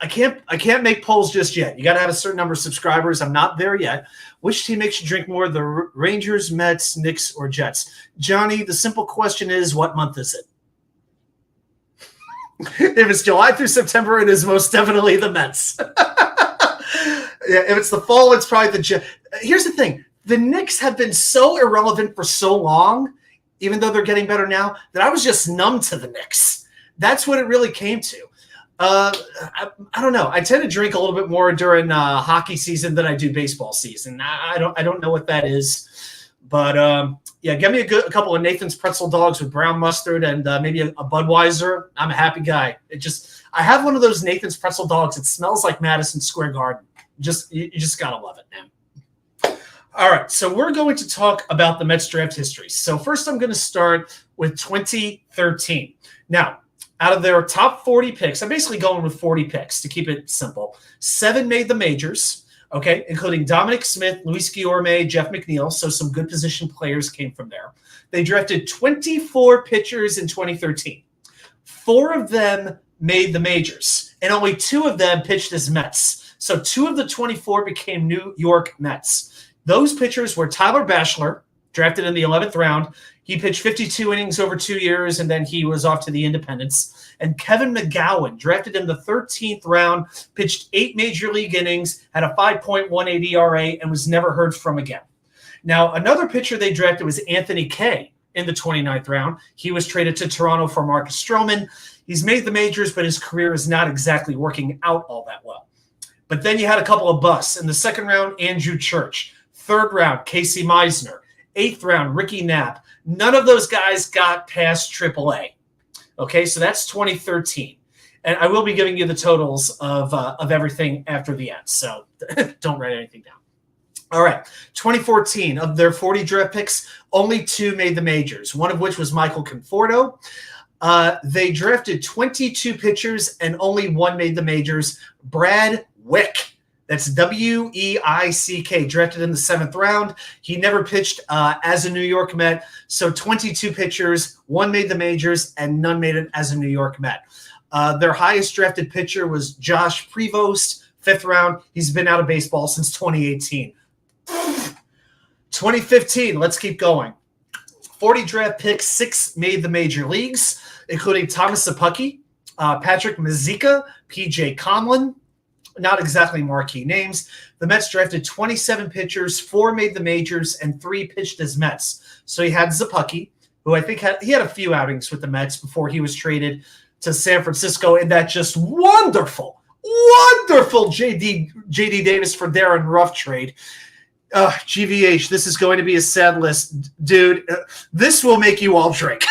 I can't make polls just yet. You got to have a certain number of subscribers. I'm not there yet. Which team makes you drink more, the Rangers, Mets, Knicks, or Jets? Johnny, the simple question is, what month is it? If it's July through September, it is most definitely the Mets. Yeah, if it's the fall, it's probably the Jets. Here's the thing. The Knicks have been so irrelevant for so long, even though they're getting better now, that I was just numb to the Knicks. That's what it really came to. I don't know. I tend to drink a little bit more during hockey season than I do baseball season. I don't know what that is, but yeah, give me a couple of Nathan's pretzel dogs with brown mustard and maybe a Budweiser. I'm a happy guy. I have one of those Nathan's pretzel dogs. It smells like Madison Square Garden. You just gotta love it, man. All right, so we're going to talk about the Mets draft history. So first, I'm going to start with 2013. Now, out of their top 40 picks, I'm basically going with 40 picks to keep it simple. 7 made the majors, okay, including Dominic Smith, Luis Guillorme, Jeff McNeil. So some good position players came from there. They drafted 24 pitchers in 2013. 4 of them made the majors, and only 2 of them pitched as Mets. So 2 of the 24 became New York Mets. Those pitchers were Tyler Bachelor, drafted in the 11th round. He pitched 52 innings over 2 years, and then he was off to the Independents. And Kevin McGowan, drafted in the 13th round, pitched 8 major league innings, had a 5.18 ERA, and was never heard from again. Now, another pitcher they drafted was Anthony Kay in the 29th round. He was traded to Toronto for Marcus Stroman. He's made the majors, but his career is not exactly working out all that well. But then you had a couple of busts. In the 2nd round, Andrew Church. 3rd round, Casey Meisner. 8th round, Ricky Knapp. None of those guys got past AAA. Okay, so that's 2013. And I will be giving you the totals of everything after the end. So don't write anything down. All right, 2014, of their 40 draft picks, only 2 made the majors, one of which was Michael Conforto. They drafted 22 pitchers, and only 1 made the majors, Brad Wick. That's Weick, drafted in the 7th round. He never pitched as a New York Met. So 22 pitchers, 1 made the majors, and none made it as a New York Met. Their highest drafted pitcher was Josh Prevost, 5th round. He's been out of baseball since 2018. 2015, let's keep going. 40 draft picks, 6 made the major leagues, including Thomas Szapucki, Patrick Mazeika, P.J. Conlon. Not exactly marquee names. The Mets drafted 27 pitchers, 4 made the majors, and 3 pitched as Mets. So he had Szapucki, who I think had a few outings with the Mets before he was traded to San Francisco in that just wonderful J.D. Davis for Darren Ruff trade. GVH, this is going to be a sad list. Dude, this will make you all drink.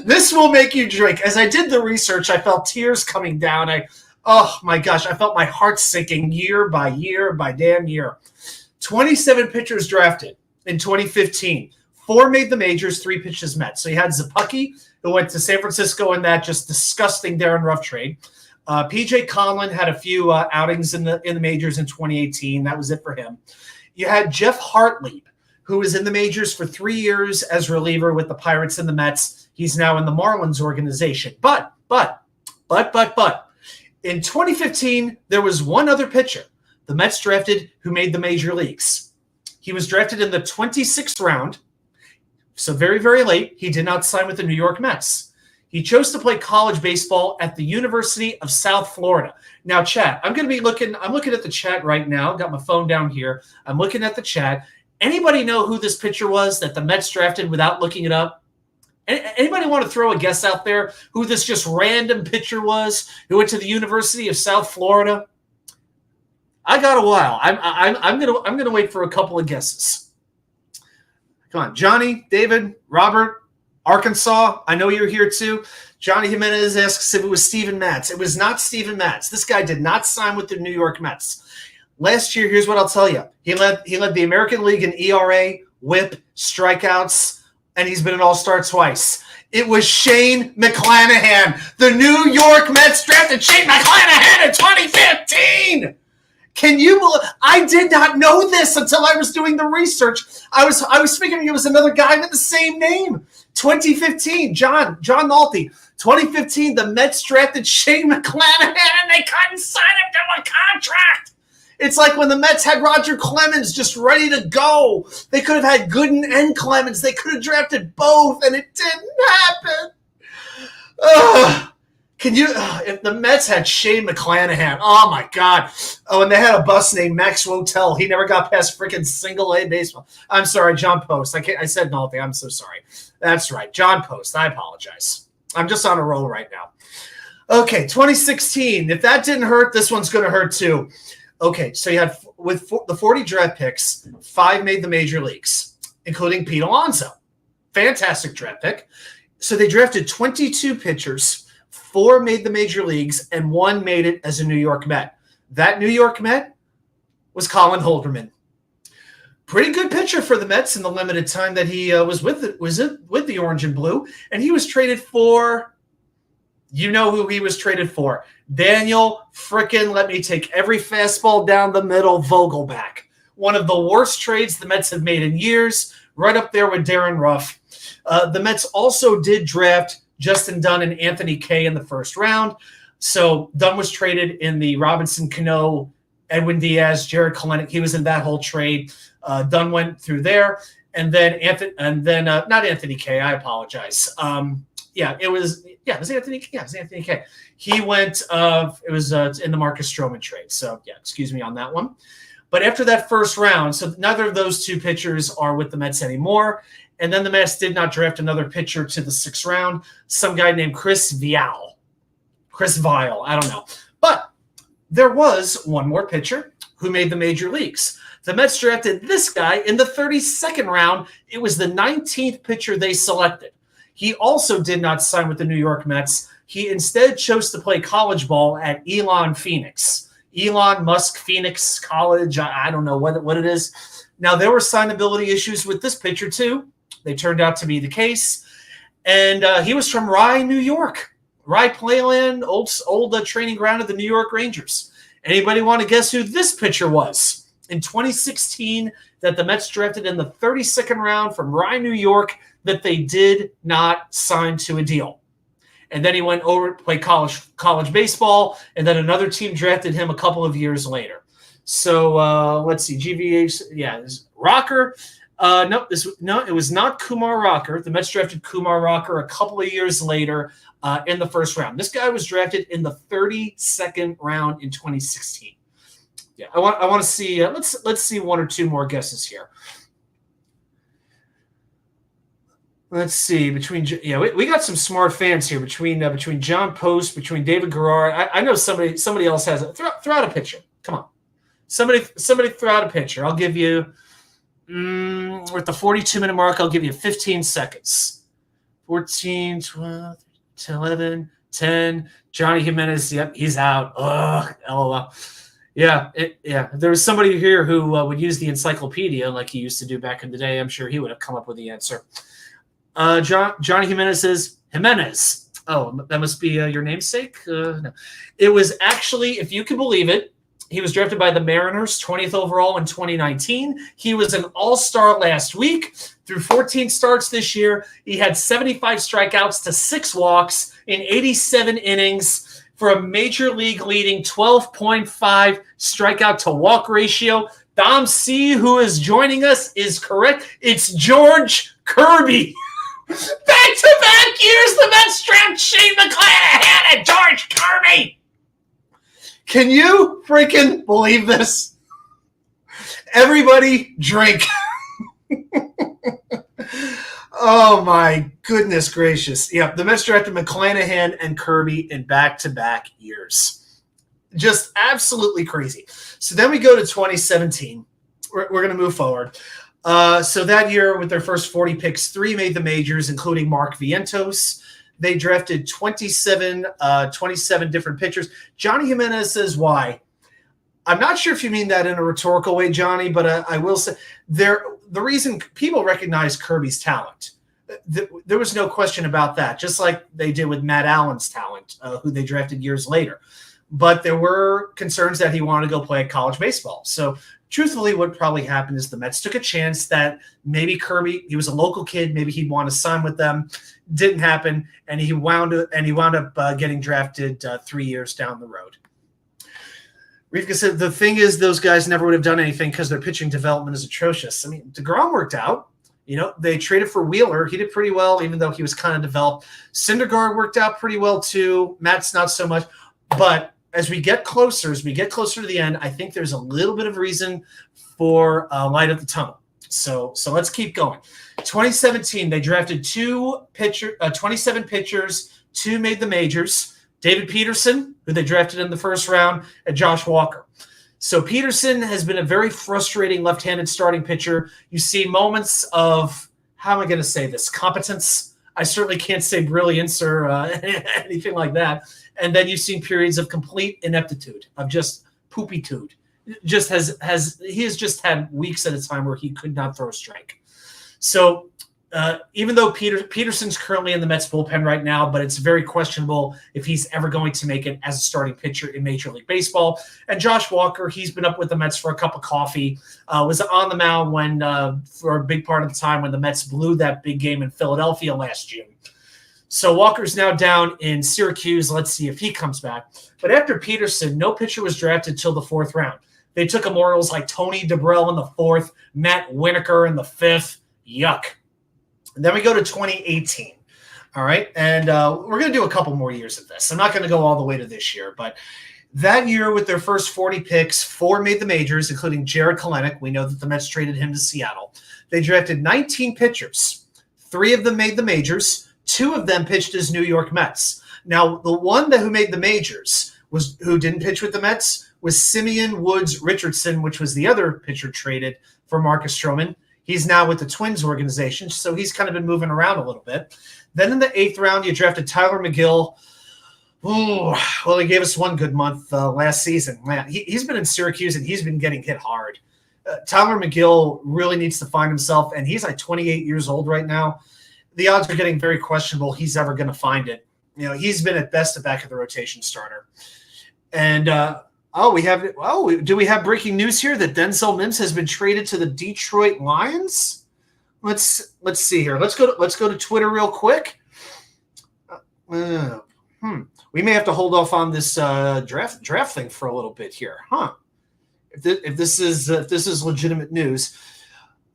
This will make you drink. As I did the research, I felt tears coming down. Oh my gosh, I felt my heart sinking year by year by damn year. 27 pitchers drafted in 2015. 4 made the majors, 3 pitched as Mets. So you had Szapucki, who went to San Francisco in that just disgusting Darren Ruff trade. P.J. Conlon had a few outings in the majors in 2018. That was it for him. You had Jeff Hartlieb, who was in the majors for 3 years as reliever with the Pirates and the Mets. He's now in the Marlins organization. But. In 2015, there was one other pitcher the Mets drafted who made the major leagues. He was drafted in the 26th round, so very, very late. He did not sign with the New York Mets. He chose to play college baseball at the University of South Florida. Now, chat, I'm looking at the chat right now. Got my phone down here. I'm looking at the chat. Anybody know who this pitcher was that the Mets drafted without looking it up? Anybody want to throw a guess out there who this just random pitcher was who went to the University of South Florida? I got a while. I'm gonna wait for a couple of guesses. Come on, Johnny, David, Robert, Arkansas. I know you're here too. Johnny Jimenez asks if it was Steven Matz. It was not Steven Matz. This guy did not sign with the New York Mets. Last year, here's what I'll tell you. He led the American League in ERA, WHIP, strikeouts, and he's been an all-star twice. It was Shane McClanahan. The New York Mets drafted Shane McClanahan in 2015. Can you believe? I did not know this until I was doing the research. I was figuring it was another guy with the same name. 2015, John Nolte. 2015, the Mets drafted Shane McClanahan, and they couldn't sign him to a contract. It's like when the Mets had Roger Clemens just ready to go. They could have had Gooden and Clemens. They could have drafted both, and it didn't happen. Can you? If the Mets had Shane McClanahan, oh my God! Oh, and they had a bus named Max Wotel. He never got past freaking single A baseball. I'm sorry, John Post. I said nothing. I'm so sorry. That's right, John Post. I apologize. I'm just on a roll right now. Okay, 2016. If that didn't hurt, this one's going to hurt too. Okay, so you had with the 40 draft picks, 5 made the major leagues, including Pete Alonso. Fantastic draft pick. So they drafted 22 pitchers. 4 made the major leagues, and 1 made it as a New York Met. That New York Met was Colin Holderman. Pretty good pitcher for the Mets in the limited time that he was with the Orange and Blue, and he was traded for. You know who he was traded for? Daniel frickin' let me take every fastball down the middle, Vogelback. One of the worst trades the Mets have made in years, right up there with Darren Ruff. The Mets also did draft Justin Dunn and Anthony Kay in the first round. So Dunn was traded in the Robinson Cano, Edwin Diaz, Jared Kalenic. He was in that whole trade. Dunn went through there. And then not Anthony Kay. I apologize. It was Anthony Kay. He went, it was in the Marcus Stroman trade. So, excuse me on that one. But after that first round, so neither of those 2 pitchers are with the Mets anymore. And then the Mets did not draft another pitcher to the 6th round, some guy named Chris Vial, I don't know. But there was one more pitcher who made the major leagues. The Mets drafted this guy in the 32nd round. It was the 19th pitcher they selected. He also did not sign with the New York Mets. He instead chose to play college ball at Elon Musk Phoenix College. I don't know what it is. Now, there were signability issues with this pitcher, too. They turned out to be the case. And he was from Rye, New York. Rye Playland, old training ground of the New York Rangers. Anybody want to guess who this pitcher was? In 2016, that the Mets drafted in the 32nd round from Rye, New York, that they did not sign to a deal. And then he went over to play college baseball, and then another team drafted him a couple of years later. So let's see, GVH, Rocker. It was not Kumar Rocker. The Mets drafted Kumar Rocker a couple of years later in the first round. This guy was drafted in the 32nd round in 2016. Yeah, I want to see. Let's see 1 or 2 more guesses here. Let's see we got some smart fans here between John Post, between David Garrard. I know somebody else has it. Throw out a picture. Come on, somebody throw out a picture. I'll give you. We're at the 42-minute mark. I'll give you 15 seconds. 14, 12, 11, 10. Johnny Jimenez. Yep, he's out. Ugh, LOL. Yeah. There was somebody here who would use the encyclopedia like he used to do back in the day. I'm sure he would have come up with the answer. Johnny Jimenez says Jimenez. Oh, that must be your namesake? No. It was actually, if you can believe it, he was drafted by the Mariners, 20th overall in 2019. He was an all-star last week. Through 14 starts this year, he had 75 strikeouts to 6 walks in 87 innings for a major league leading 12.5 strikeout to walk ratio. Dom C, who is joining us, is correct. It's George Kirby. Back-to-back years, the Mets draft Shane McClanahan and George Kirby. Can you freaking believe this? Everybody drink. Oh, my goodness gracious. Yeah, the Mets drafted McClanahan and Kirby in back-to-back years. Just absolutely crazy. So then we go to 2017. We're going to move forward. So that year, with their first 40 picks, 3 made the majors, including Mark Vientos. They drafted 27 different pitchers. Johnny Jimenez says why. I'm not sure if you mean that in a rhetorical way, Johnny, but I will say the reason people recognize Kirby's talent, there was no question about that, just like they did with Matt Allen's talent, who they drafted years later. but there were concerns that he wanted to go play college baseball. So truthfully, what probably happened is the Mets took a chance that maybe Kirby, he was a local kid, maybe he'd want to sign with them. Didn't happen, and he wound up getting drafted 3 years down the road. Rivka said the thing is those guys never would have done anything because their pitching development is atrocious. I mean, DeGrom worked out. They traded for Wheeler. He did pretty well, even though he was kind of developed. Syndergaard worked out pretty well too. Matt's not so much. But as we get closer to the end, I think there's a little bit of reason for light at the tunnel. So let's keep going. 2017, they drafted 27 pitchers. 2 made the majors. David Peterson, who they drafted in the first round, and Josh Walker. So Peterson has been a very frustrating left-handed starting pitcher. You see moments of, how am I going to say this, competence. I certainly can't say brilliance or anything like that. And then you've seen periods of complete ineptitude, of just poopitude. He has just had weeks at a time where he could not throw a strike. So even though Peterson's currently in the Mets bullpen right now, but it's very questionable if he's ever going to make it as a starting pitcher in Major League Baseball. And Josh Walker, he's been up with the Mets for a cup of coffee, was on the mound when for a big part of the time when the Mets blew that big game in Philadelphia last June. So Walker's now down in Syracuse. Let's see if he comes back. But after Peterson, no pitcher was drafted till the 4th round. They took immortals like Tony DeBrell in the 4th, Matt Winokur in the 5th. Yuck. And then we go to 2018. All right. And we're going to do a couple more years of this. I'm not going to go all the way to this year, but that year with their first 40 picks, 4 made the majors, including Jared Kelenic. We know that the Mets traded him to Seattle. They drafted 19 pitchers. 3 of them made the majors. 2 of them pitched as New York Mets. Now, the one who made the majors who didn't pitch with the Mets was Simeon Woods Richardson, which was the other pitcher traded for Marcus Stroman. He's now with the Twins organization, so he's kind of been moving around a little bit. Then in the 8th round, you drafted Tyler McGill. Ooh, well, he gave us one good month last season. Man, he's been in Syracuse, and he's been getting hit hard. Tyler McGill really needs to find himself, and he's like 28 years old right now. The odds are getting very questionable he's ever going to find it. He's been at best a back of the rotation starter. And do we have breaking news here that Denzel Mims has been traded to the Detroit Lions? Let's see here. Let's go to Twitter real quick. We may have to hold off on this draft thing for a little bit here, huh? If this is legitimate news.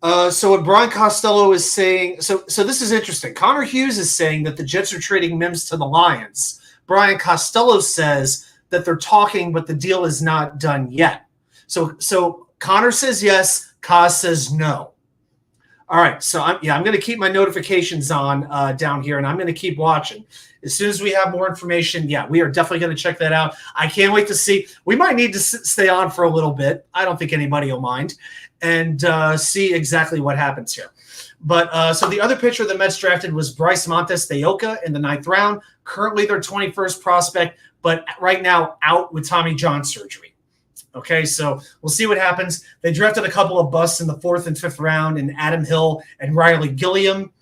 So what Brian Costello is saying, so this is interesting. Connor Hughes is saying that the Jets are trading Mims to the Lions. Brian Costello says that they're talking, but the deal is not done yet. So Connor says yes, Cos says no. All right, so I'm going to keep my notifications on down here, and I'm going to keep watching. As soon as we have more information, we are definitely going to check that out. I can't wait to see. We might need to stay on for a little bit. I don't think anybody will mind. And see exactly what happens here. But so the other pitcher the Mets drafted was Bryce Montes de Oca in the 9th round. Currently their 21st prospect, but right now out with Tommy John surgery. Okay, so we'll see what happens. They drafted a couple of busts in the 4th and 5th round in Adam Hill and Riley Gilliam.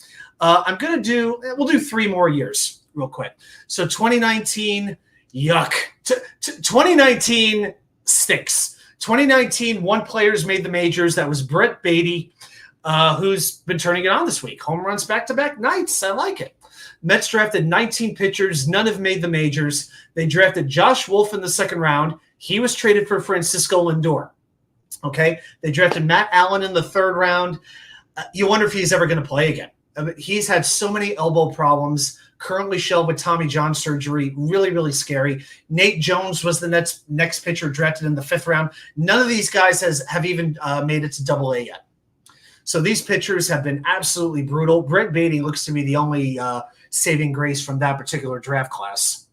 We'll do 3 more years real quick. So 2019, yuck. 2019 stinks. 2019, 1 player's made the majors. That was Brett Beatty, who's been turning it on this week. Home runs back-to-back nights. I like it. Mets drafted 19 pitchers. None have made the majors. They drafted Josh Wolf in the 2nd round. He was traded for Francisco Lindor. Okay. They drafted Matt Allen in the 3rd round. You wonder if he's ever going to play again. He's had so many elbow problems. Currently shelved with Tommy John surgery. Really, really scary. Nate Jones was the next pitcher drafted in the 5th round. None of these guys have even made it to AA yet. So these pitchers have been absolutely brutal. Brett Beatty looks to be the only saving grace from that particular draft class.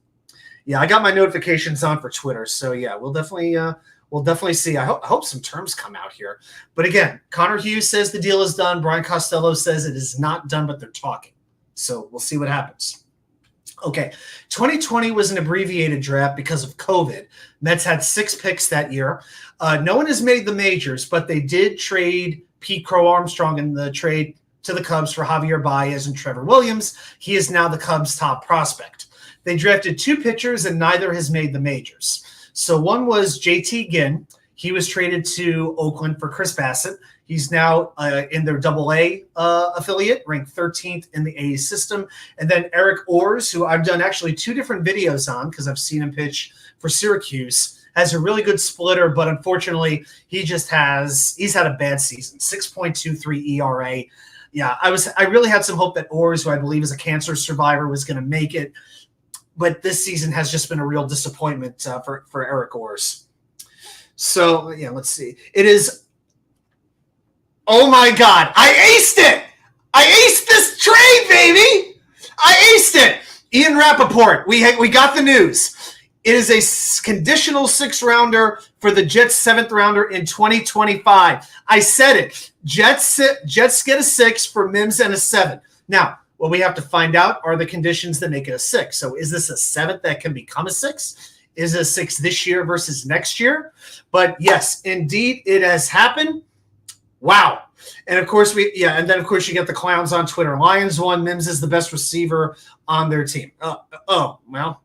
Yeah, I got my notifications on for Twitter. So, we'll definitely see. I hope some terms come out here. But again, Connor Hughes says the deal is done. Brian Costello says it is not done, but they're talking. So we'll see what happens. Okay, 2020 was an abbreviated draft because of COVID. Mets had 6 picks that year. No one has made the majors, but they did trade Pete Crow Armstrong in the trade to the Cubs for Javier Baez and Trevor Williams. He is now the Cubs' top prospect. they drafted 2 pitchers, and neither has made the majors. So one was JT Ginn. He was traded to Oakland for Chris Bassett. He's now in their AA affiliate, ranked 13th in the A system. And then Eric Orrs, who I've done actually 2 different videos on because I've seen him pitch for Syracuse, has a really good splitter, but unfortunately, he's had a bad season, 6.23 ERA. Yeah, I really had some hope that Orrs, who I believe is a cancer survivor, was going to make it. But this season has just been a real disappointment for Eric Orrs. So, yeah, let's see. It is – oh, my God. I aced it. I aced this trade, baby. I aced it. Ian Rappaport, we got the news. It is a conditional 6th-rounder for the Jets' 7th-rounder in 2025. I said it. Jets get a 6 for Mims and a 7. Now, what we have to find out are the conditions that make it a 6. So is this a 7th that can become a 6? Is it a 6 this year versus next year? But yes, indeed, it has happened. Wow. And of course, and then of course you get the clowns on Twitter. Lions won. Mims is the best receiver on their team. Well,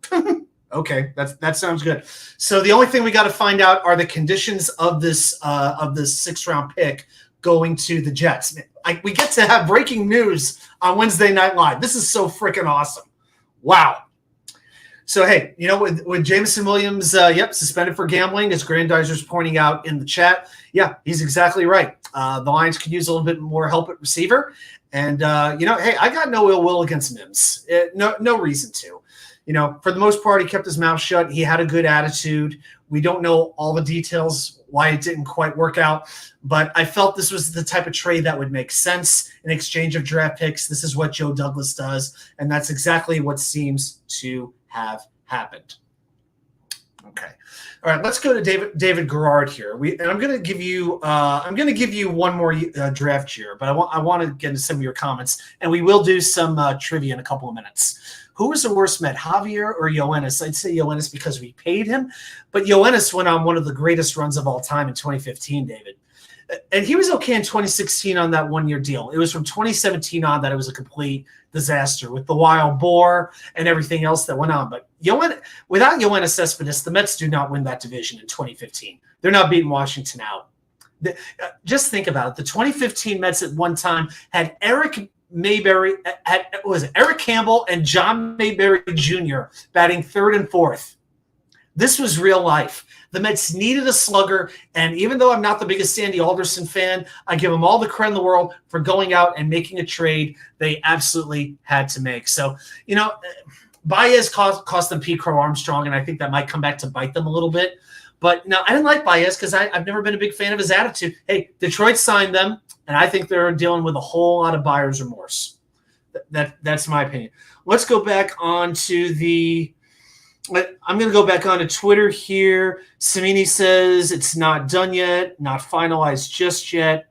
okay, that sounds good. So the only thing we got to find out are the conditions of this 6th-round pick going to the Jets. We get to have breaking news on Wednesday Night Live. This is so freaking awesome. Wow. So, hey, with Jameson Williams, suspended for gambling, as Grandizer's pointing out in the chat, yeah, he's exactly right. The Lions could use a little bit more help at receiver. And, hey, I got no ill will against Mims. No reason to. For the most part, he kept his mouth shut. He had a good attitude. We don't know all the details why it didn't quite work out, but I felt this was the type of trade that would make sense in exchange of draft picks. This is what Joe Douglas does, and that's exactly what seems to have happened. Okay. All right, let's go to David Garrard here. And I'm going to give you one more draft year, but I want to get into some of your comments, and we will do some trivia in a couple of minutes. Who was the worst Met, Javier or Yoenis? I'd say Yoenis because we paid him, but Yoenis went on one of the greatest runs of all time in 2015, David. And he was okay in 2016 on that 1-year deal. It was from 2017 on that it was a complete disaster with the wild boar and everything else that went on. But without Yoenis Cespedes, the Mets do not win that division in 2015. They're not beating Washington out. Just think about it. The 2015 Mets at one time had Eric Campbell and John Mayberry Jr. batting 3rd and 4th. This was real life. The Mets needed a slugger, and even though I'm not the biggest Sandy Alderson fan, I give them all the credit in the world for going out and making a trade they absolutely had to make. So, Baez cost them Pete Crow Armstrong, and I think that might come back to bite them a little bit. But no, I didn't like Baez because I've never been a big fan of his attitude. Hey, Detroit signed them, and I think they're dealing with a whole lot of buyer's remorse. That's my opinion. Let's go back on to I'm going to go back onto Twitter here. Samini says it's not done yet, not finalized just yet.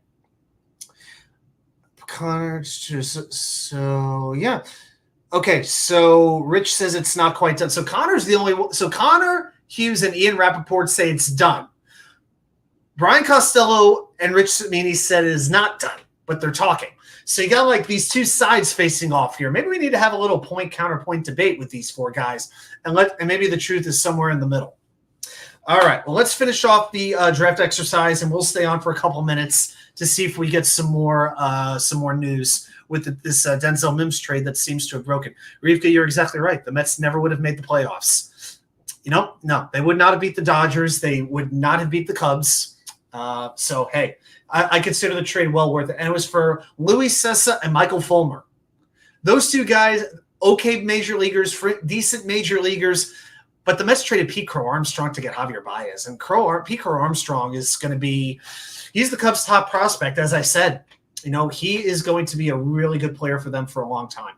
Connor, so yeah. Okay, so Rich says it's not quite done. So Connor's the only one. So Connor Hughes and Ian Rappaport say it's done. Brian Costello and Rich Samini said it is not done, but they're talking. So you got like these two sides facing off here. Maybe we need to have a little point-counterpoint debate with these 4 guys, and maybe the truth is somewhere in the middle. All right, well, let's finish off the draft exercise, and we'll stay on for a couple minutes to see if we get some more news with this Denzel Mims trade that seems to have broken. Rivka, you're exactly right. The Mets never would have made the playoffs. No, they would not have beat the Dodgers. They would not have beat the Cubs. So, hey, I consider the trade well worth it. And it was for Luis Cessa and Michael Fulmer. Those 2 guys, okay major leaguers, decent major leaguers, but the Mets traded Pete Crow Armstrong to get Javier Baez. And Pete Crow Armstrong is going to be – he's the Cubs' top prospect, as I said. He is going to be a really good player for them for a long time.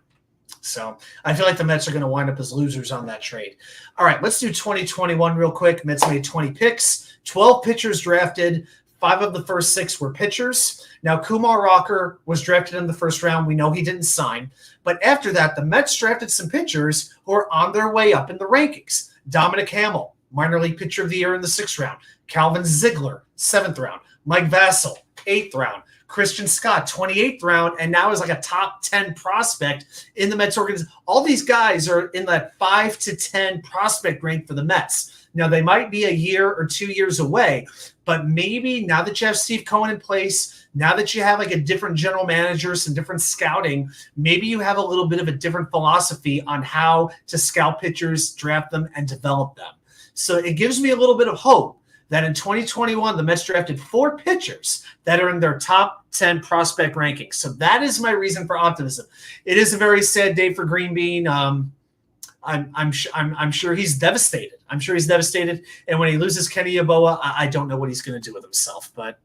So I feel like the Mets are going to wind up as losers on that trade. All right, let's do 2021 real quick. Mets made 20 picks, 12 pitchers drafted. 5 of the first 6 were pitchers. Now, Kumar Rocker was drafted in the first round. We know he didn't sign. But after that, the Mets drafted some pitchers who are on their way up in the rankings. Dominic Hamill, minor league pitcher of the year in the 6th round. Calvin Ziegler, 7th round. Mike Vassell, 8th round. Christian Scott, 28th round, and now is like a top 10 prospect in the Mets organization. All these guys are in that 5 to 10 prospect rank for the Mets. Now, they might be a year or 2 years away, but maybe now that you have Steve Cohen in place, now that you have like a different general manager, some different scouting, maybe you have a little bit of a different philosophy on how to scout pitchers, draft them, and develop them. So it gives me a little bit of hope that in 2021, the Mets drafted 4 pitchers that are in their top 10 prospect rankings. So that is my reason for optimism. It is a very sad day for Green Bean. I'm sure he's devastated. I'm sure he's devastated. And when he loses Kenny Yeboah, I don't know what he's going to do with himself. But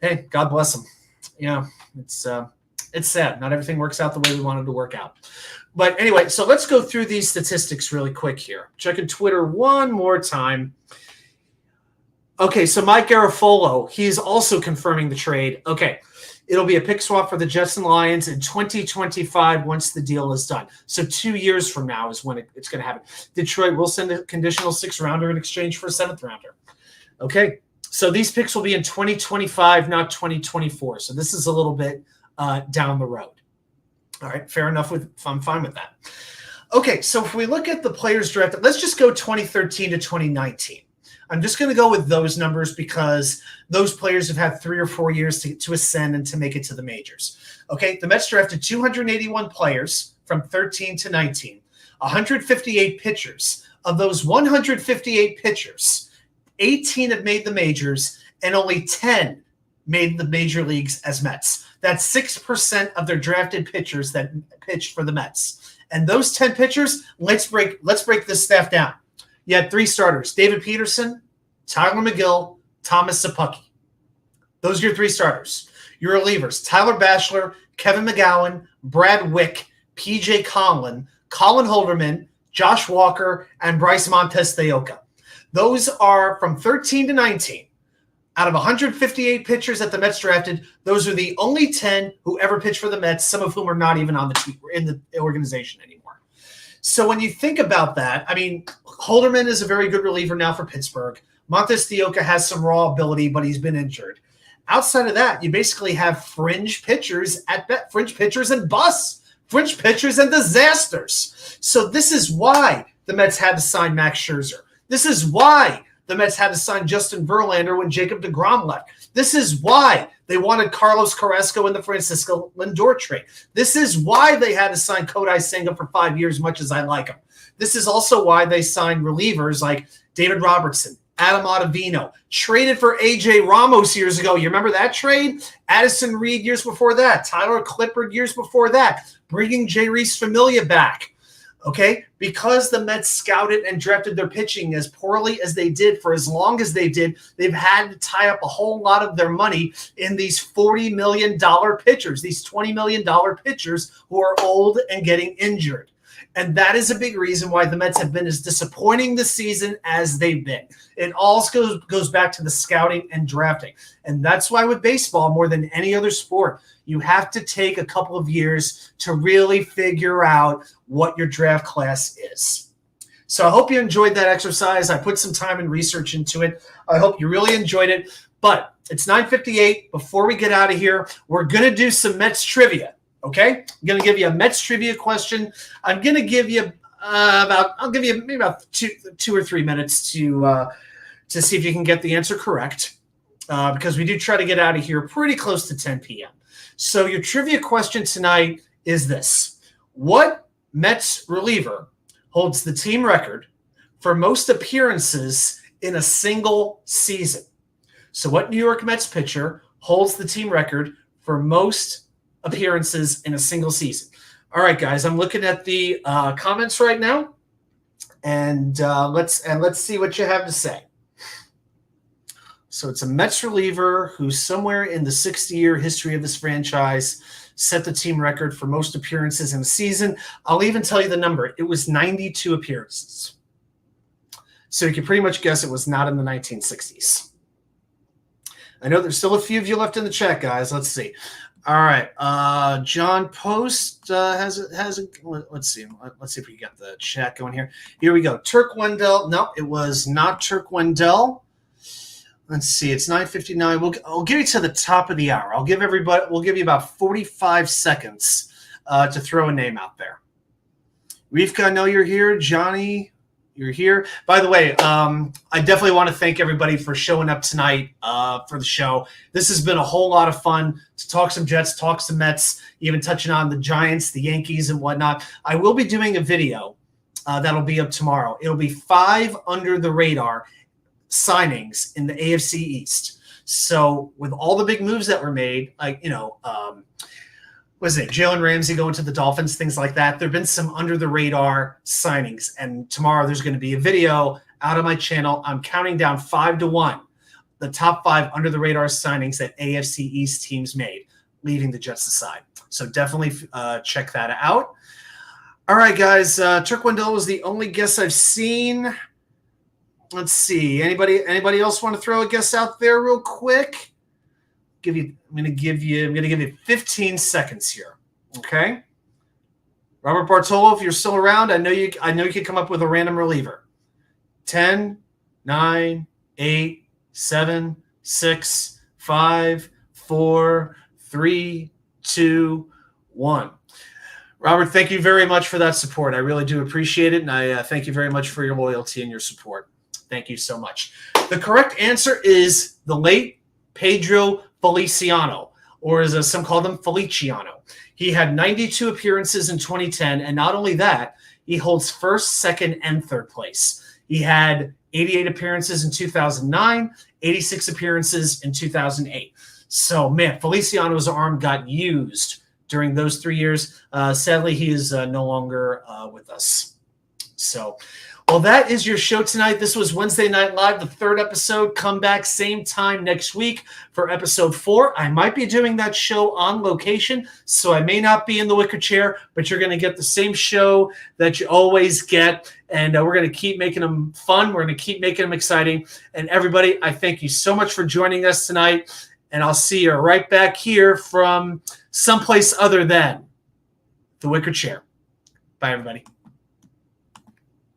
hey, God bless him. You know, it's sad. Not everything works out the way we wanted to work out. But anyway, so let's go through these statistics really quick here. Checking Twitter one more time. Okay, so Mike Garafolo, he's also confirming the trade. Okay, it'll be a pick swap for the Jets and Lions in 2025 once the deal is done. So 2 years from now is when it's going to happen. Detroit will send a conditional 6th-rounder in exchange for a 7th-rounder. Okay, so these picks will be in 2025, not 2024. So this is a little bit down the road. All right, fair enough. I'm fine with that. Okay, so if we look at the players drafted, let's just go 2013 to 2019. I'm just going to go with those numbers because those players have had 3 or 4 years to ascend and to make it to the majors. Okay, the Mets drafted 281 players from 13 to 19, 158 pitchers. Of those 158 pitchers, 18 have made the majors and only 10 made the major leagues as Mets. That's 6% of their drafted pitchers that pitched for the Mets. And those 10 pitchers, let's break this staff down. You had 3 starters: David Peterson, Tyler McGill, Thomas Szapucki. Those are your 3 starters. Your relievers: Tyler Bachelor, Kevin McGowan, Brad Wick, PJ Conlon, Colin Holderman, Josh Walker, and Bryce Montes de Oca. Those are from 13 to 19. Out of 158 pitchers that the Mets drafted, those are the only 10 who ever pitched for the Mets, some of whom are not even on the team, in the organization anymore. So when you think about that, I mean, Holderman is a very good reliever now for Pittsburgh. Montes de Oca has some raw ability, but he's been injured. Outside of that, you basically have fringe pitchers fringe pitchers and busts, fringe pitchers and disasters. So this is why the Mets had to sign Max Scherzer. This is why the Mets had to sign Justin Verlander when Jacob deGrom left. This is why they wanted Carlos Carrasco in the Francisco Lindor trade. This is why they had to sign Kodai Senga for 5 years, much as I like him. This is also why they signed relievers like David Robertson, Adam Ottavino, traded for A.J. Ramos years ago. You remember that trade? Addison Reed years before that. Tyler Clippard years before that. Bringing J. Reese Familia back. Okay, because the Mets scouted and drafted their pitching as poorly as they did for as long as they did, they've had to tie up a whole lot of their money in these $40 million pitchers, these $20 million pitchers who are old and getting injured. And that is a big reason why the Mets have been as disappointing this season as they've been. It all goes back to the scouting and drafting. And that's why with baseball, more than any other sport, you have to take a couple of years to really figure out what your draft class is. So I hope you enjoyed that exercise. I put some time and research into it. I hope you really enjoyed it. But it's 9:58. Before we get out of here, we're going to do some Mets trivia. Okay? I'm going to give you a Mets trivia question. I'm going to give you maybe about two or 3 minutes to see if you can get the answer correct, because we do try to get out of here pretty close to 10 p.m. So your trivia question tonight is this: what Mets reliever holds the team record for most appearances in a single season? So what New York Mets pitcher holds the team record for most appearances in a single season? All right, guys, I'm looking at the comments right now, and let's see what you have to say. So it's a Mets reliever who's somewhere in the 60-year history of this franchise set the team record for most appearances in a season. I'll even tell you the number. It was 92 appearances. So you can pretty much guess it was not in the 1960s. I know there's still a few of you left in the chat, guys. Let's see. All right. John Post has a. Let's see. Let's see if we got the chat going here. Here we go. Turk Wendell. No, it was not Turk Wendell. Let's see. It's 9:59. I'll give you to the top of the hour. We'll give you about 45 seconds to throw a name out there. Rivka, I know you're here. Johnny, you're here. By the way, I definitely want to thank everybody for showing up tonight for the show. This has been a whole lot of fun to talk some Jets, talk some Mets, even touching on the Giants, the Yankees, and whatnot. I will be doing a video that'll be up tomorrow. It'll be 5 under the radar signings in the AFC East. So with all the big moves that were made, like, was it Jalen Ramsey going to the Dolphins, things like that. There have been some under the radar signings. And tomorrow there's going to be a video out on my channel. I'm counting down 5 to 1, the top 5 under the radar signings that AFC East teams made, leaving the Jets aside. So definitely check that out. All right, guys. Turk Wendell was the only guest I've seen. Let's see. Anybody else want to throw a guess out there real quick? I'm gonna give you 15 seconds here. Okay. Robert Bartolo, if you're still around, I know you can come up with a random reliever. 10, 9, 8, 7, 6, 5, 4, 3, 2, 1. Robert, thank you very much for that support. I really do appreciate it, and I thank you very much for your loyalty and your support. Thank you so much. The correct answer is the late Pedro Feliciano, or as some call them, Feliciano. He had 92 appearances in 2010, and not only that, he holds first, second, and third place. He had 88 appearances in 2009, 86 appearances in 2008. So, man, Feliciano's arm got used during those 3 years. Sadly, he is no longer with us. So, well, that is your show tonight. This was Wednesday Night Live, the 3rd episode. Come back same time next week for episode 4. I might be doing that show on location, so I may not be in the wicker chair, but you're going to get the same show that you always get, and we're going to keep making them fun. We're going to keep making them exciting. And everybody, I thank you so much for joining us tonight, and I'll see you right back here from someplace other than the wicker chair. Bye, everybody.